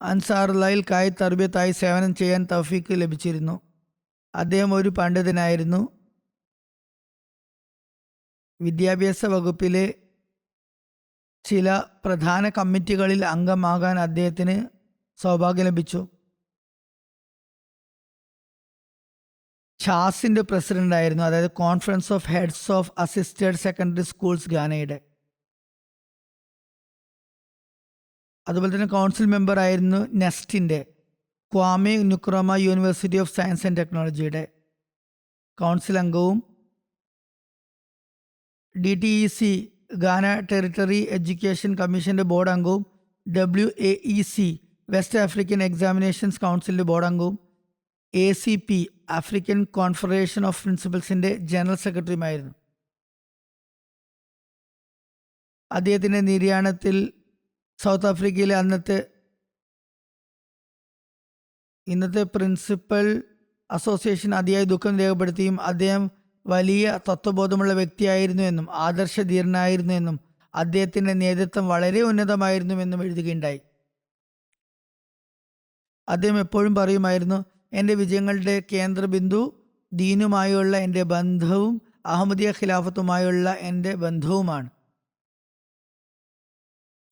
അൻസാറുള്ളയിൽ കായി തർബിയത്തായി സേവനം ചെയ്യാൻ തൗഫീക്ക് ലഭിച്ചിരുന്നു. അദ്ദേഹം ഒരു പണ്ഡിതനായിരുന്നു. വിദ്യാഭ്യാസ വകുപ്പിലെ ചില പ്രധാന കമ്മിറ്റികളിൽ അംഗമാകാൻ അദ്ദേഹത്തിന് സൗഭാഗ്യം ലഭിച്ചു. ഛാസിൻ്റെ പ്രസിഡൻ്റായിരുന്നു, അതായത് conference of heads of assisted secondary schools ഗാനയുടെ. അതുപോലെ തന്നെ കൗൺസിൽ മെമ്പർ ആയിരുന്നു നെസ്റ്റിൻ്റെ. Kwame Nkrumah University of Science and ടെക്നോളജിയുടെ കൗൺസിൽ അംഗവും DTEC ഗാന ടെറിട്ടറി എഡ്യൂക്കേഷൻ കമ്മീഷൻ്റെ ബോർഡ് അംഗവും WAEC വെസ്റ്റ് ആഫ്രിക്കൻ എക്സാമിനേഷൻസ് കൗൺസിലിൻ്റെ ബോർഡ് അംഗവും ACP ആഫ്രിക്കൻ കോൺഫെഡറേഷൻ ഓഫ് പ്രിൻസിപ്പൽസിൻ്റെ ജനറൽ സെക്രട്ടറിയുമായിരുന്നു. അദ്ദേഹത്തിൻ്റെ നിര്യാണത്തിൽ സൗത്ത് ആഫ്രിക്കയിലെ ഇന്നത്തെ പ്രിൻസിപ്പൽ അസോസിയേഷൻ അതിയായി ദുഃഖം രേഖപ്പെടുത്തിയും അദ്ദേഹം വലിയ തത്വബോധമുള്ള വ്യക്തിയായിരുന്നു എന്നും ആദർശധീരനായിരുന്നു എന്നും അദ്ദേഹത്തിൻ്റെ നേതൃത്വം വളരെ ഉന്നതമായിരുന്നുവെന്നും എഴുതുകയുണ്ടായി. അദ്ദേഹം എപ്പോഴും പറയുമായിരുന്നു, എൻ്റെ വിജയങ്ങളുടെ കേന്ദ്രബിന്ദു ദീനുമായുള്ള എൻ്റെ ബന്ധവും അഹമ്മദിയ ഖിലാഫത്തുമായുള്ള എൻ്റെ ബന്ധവുമാണ്.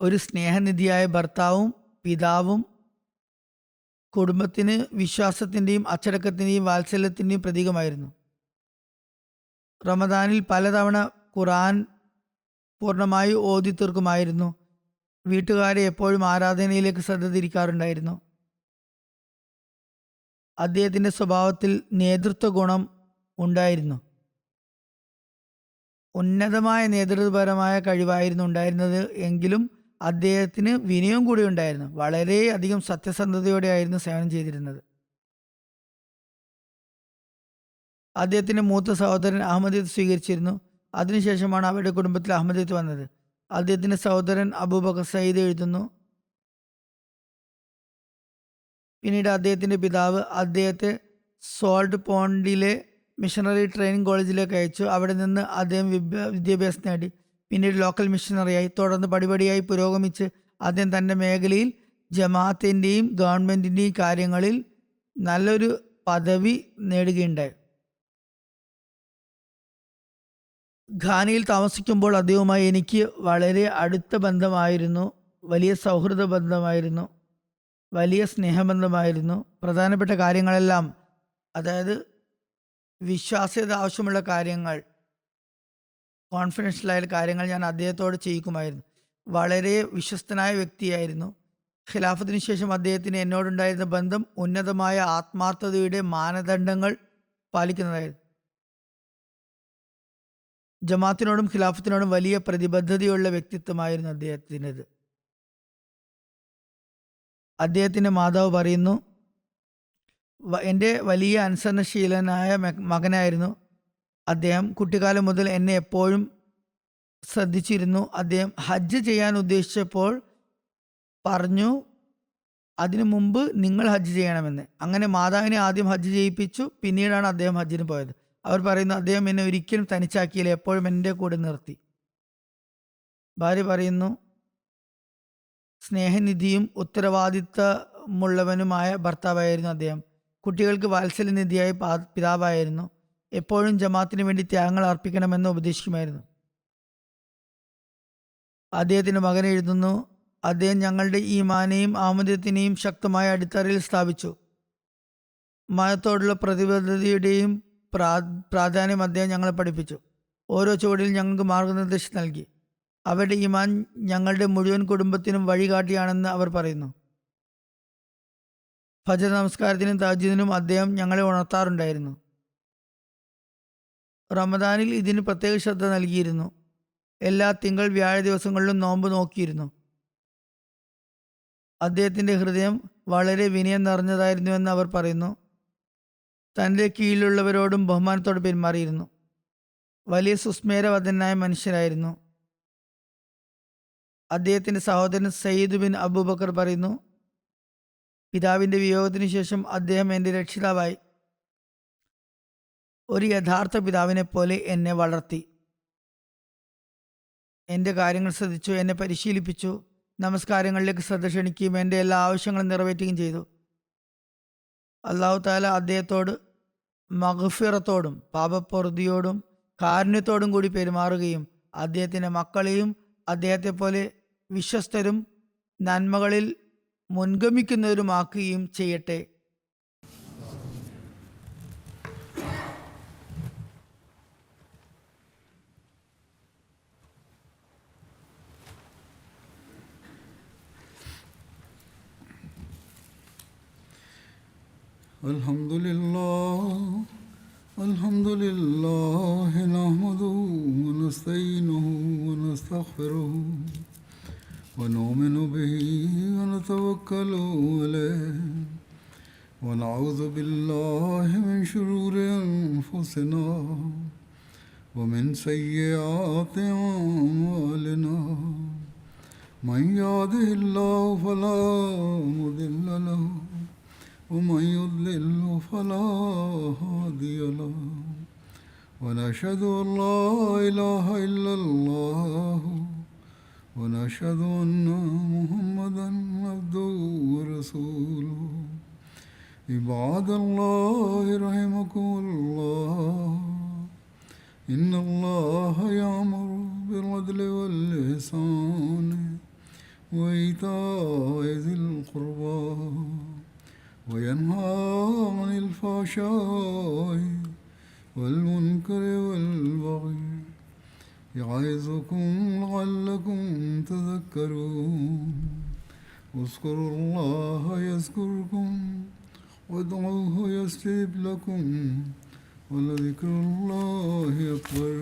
ഒരു സ്നേഹനിധിയായ ഭർത്താവും പിതാവും കുടുംബത്തിന് വിശ്വാസത്തിൻ്റെയും അച്ചടക്കത്തിൻ്റെയും വാത്സല്യത്തിൻ്റെയും പ്രതീകമായിരുന്നു. റമദാനിൽ പലതവണ ഖുർആൻ പൂർണ്ണമായി ഓതി തീർക്കുമായിരുന്നു. വീട്ടുകാരെ എപ്പോഴും ആരാധനയിലേക്ക് ശ്രദ്ധ തിരിക്കാറുണ്ടായിരുന്നു. അദ്ദേഹത്തിൻ്റെ സ്വഭാവത്തിൽ നേതൃത്വ ഗുണം ഉണ്ടായിരുന്നു. ഉന്നതമായ നേതൃത്വപരമായ കഴിവായിരുന്നു ഉണ്ടായിരുന്നത് എങ്കിലും അദ്ദേഹത്തിന് വിനയം കൂടി ഉണ്ടായിരുന്നു. വളരെയധികം സത്യസന്ധതയോടെയായിരുന്നു സേവനം ചെയ്തിരുന്നത്. അദ്ദേഹത്തിൻ്റെ മൂത്ത സഹോദരൻ അഹമ്മദിയത്ത് സ്വീകരിച്ചിരുന്നു. അതിനുശേഷമാണ് അവരുടെ കുടുംബത്തിൽ അഹമ്മദിയത്ത് വന്നത്. അദ്ദേഹത്തിൻ്റെ സഹോദരൻ അബൂബക്കർ സയ്യിദ് എഴുതുന്നു, പിന്നീട് അദ്ദേഹത്തിൻ്റെ പിതാവ് അദ്ദേഹത്തെ സോൾട്ട് പോണ്ടിലെ മിഷണറി ട്രെയിനിങ് കോളേജിലേക്ക് അയച്ചു. അവിടെ നിന്ന് അദ്ദേഹം വിദ്യാഭ്യാസം നേടി. പിന്നീട് ലോക്കൽ മിഷണറിയായി. തുടർന്ന് പടിപടിയായി പുരോഗമിച്ച് അദ്ദേഹം തൻ്റെ മേഖലയിൽ ജമാഅത്തിൻ്റെയും ഗവൺമെൻറ്റിൻ്റെയും കാര്യങ്ങളിൽ നല്ലൊരു പദവി നേടുകയുണ്ടായി. ഘാനയിൽ താമസിക്കുമ്പോൾ അദ്ദേഹവുമായി എനിക്ക് വളരെ അടുത്ത ബന്ധമായിരുന്നു. വലിയ സൗഹൃദ ബന്ധമായിരുന്നു. വലിയ സ്നേഹബന്ധമായിരുന്നു. പ്രധാനപ്പെട്ട കാര്യങ്ങളെല്ലാം, അതായത് വിശ്വാസ്യത ആവശ്യമുള്ള കാര്യങ്ങൾ, കോൺഫിഡൻഷ്യലായ കാര്യങ്ങൾ ഞാൻ അദ്ദേഹത്തോട് ചെയ്യിക്കുമായിരുന്നു. വളരെ വിശ്വസ്തനായ വ്യക്തിയായിരുന്നു. ഖിലാഫത്തിന് ശേഷം അദ്ദേഹത്തിന് എന്നോടുണ്ടായിരുന്ന ബന്ധം ഉന്നതമായ ആത്മാർത്ഥതയുടെ മാനദണ്ഡങ്ങൾ പാലിക്കുന്നതായിരുന്നു. ജമാഅത്തിനോടും ഖിലാഫത്തിനോടും വലിയ പ്രതിബദ്ധതയുള്ള വ്യക്തിത്വമായിരുന്നു അദ്ദേഹത്തിൻ്റെത്. അദ്ദേഹത്തിൻ്റെ മാതാവ് പറയുന്നു, എൻ്റെ വലിയ അനുസരണശീലനായ മകനായിരുന്നു അദ്ദേഹം. കുട്ടിക്കാലം മുതൽ എന്നെ എപ്പോഴും ശ്രദ്ധിച്ചിരുന്നു. അദ്ദേഹം ഹജ്ജ് ചെയ്യാൻ ഉദ്ദേശിച്ചപ്പോൾ പറഞ്ഞു, അതിനു മുമ്പ് നിങ്ങൾ ഹജ്ജ് ചെയ്യണമെന്ന്. അങ്ങനെ മാതാവിനെ ആദ്യം ഹജ്ജ് ചെയ്യിപ്പിച്ചു. പിന്നീടാണ് അദ്ദേഹം ഹജ്ജിന് പോയത്. അവർ പറയുന്നു, അദ്ദേഹം എന്നെ ഒരിക്കലും തനിച്ചാക്കിയില്ല, എപ്പോഴും എൻ്റെ കൂടെ നിർത്തി. ഭാര്യ പറയുന്നു, സ്നേഹനിധിയും ഉത്തരവാദിത്തമുള്ളവനുമായ ഭർത്താവായിരുന്നു അദ്ദേഹം. കുട്ടികൾക്ക് വാത്സല്യനിധിയായ പിതാവായിരുന്നു. എപ്പോഴും ജമാഅത്തിന് വേണ്ടി ത്യാഗങ്ങൾ അർപ്പിക്കണമെന്ന് ഉപദേശിക്കുമായിരുന്നു. അദ്ദേഹത്തിൻ്റെ മകൻ എഴുതുന്നു, അദ്ദേഹം ഞങ്ങളുടെ ഈമാനെയും ആമദത്തിനെയും ശക്തമായ അടിത്തറയിൽ സ്ഥാപിച്ചു. മതത്തോടുള്ള പ്രതിബദ്ധതയുടെയും പ്രാധാന്യം അദ്ദേഹം ഞങ്ങളെ പഠിപ്പിച്ചു. ഓരോ ചുവടിൽ ഞങ്ങൾക്ക് മാർഗനിർദ്ദേശം നൽകി. അവരുടെ ഈമാൻ ഞങ്ങളുടെ മുഴുവൻ കുടുംബത്തിനും വഴികാട്ടിയാണെന്ന് അവർ പറയുന്നു. ഫജർ നമസ്കാരത്തിനും തഹജ്ജുദിനും അദ്ദേഹം ഞങ്ങളെ ഉണർത്താറുണ്ടായിരുന്നു. റമദാനിൽ ഇതിന് പ്രത്യേക ശ്രദ്ധ നൽകിയിരുന്നു. എല്ലാ തിങ്കൾ വ്യാഴ ദിവസങ്ങളിലും നോമ്പ് നോക്കിയിരുന്നു. അദ്ദേഹത്തിൻ്റെ ഹൃദയം വളരെ വിനയം നിറഞ്ഞതായിരുന്നുവെന്ന് അവർ പറയുന്നു. തൻ്റെ കീഴിലുള്ളവരോടും ബഹുമാനത്തോടെ പെരുമാറിയിരുന്നു. വലിയ സുസ്മേരവദനായ മനുഷ്യരായിരുന്നു. അദ്ദേഹത്തിൻ്റെ സഹോദരൻ സയ്യിദ് ബിൻ അബൂബക്കർ പറയുന്നു, പിതാവിൻ്റെ വിയോഗത്തിന് ശേഷം അദ്ദേഹം എൻ്റെ രക്ഷിതാവായി. ഒരു യഥാർത്ഥ പിതാവിനെ പോലെ എന്നെ വളർത്തി. എൻ്റെ കാര്യങ്ങൾ ശ്രദ്ധിച്ചു, എന്നെ പരിശീലിപ്പിച്ചു. നമസ്കാരങ്ങളിലേക്ക് ശ്രദ്ധ ക്ഷണിക്കുകയും എൻ്റെ എല്ലാ ആവശ്യങ്ങളും നിറവേറ്റുകയും ചെയ്തു. അല്ലാഹു തആല അദ്ദേഹത്തോട് മഗ്ഫിറത്തോടും പാപപ്പൊറുതിയോടും കാരുണ്യത്തോടും കൂടി പെരുമാറുകയും അദ്ദേഹത്തിൻ്റെ മക്കളെയും അദ്ദേഹത്തെ പോലെ വിശ്വസ്തരും നന്മകളിൽ മുൻഗമിക്കുന്നവരുമാക്കുകയും ചെയ്യട്ടെ. الحمد لله نحمده ونستعينه ونستغفره ونؤمن به ونتوكل عليه ونعوذ بالله من شرور أنفسنا ومن سيئات أعمالنا من يهده الله فلا مضل له ومن يضلل فلا هادي له ونشهد أن لا إله إلا الله ونشهد أن محمدا عبده ورسوله عباد الله رحمكم الله إن الله يأمر بالعدل والإحسان وإيتاء ذي القربى وينهى عن الفحشاء والمنكر والبغي يعظكم لعلكم تذكرون اذكروا الله يذكركم وادعوه يستجب لكم ولذكر الله أكبر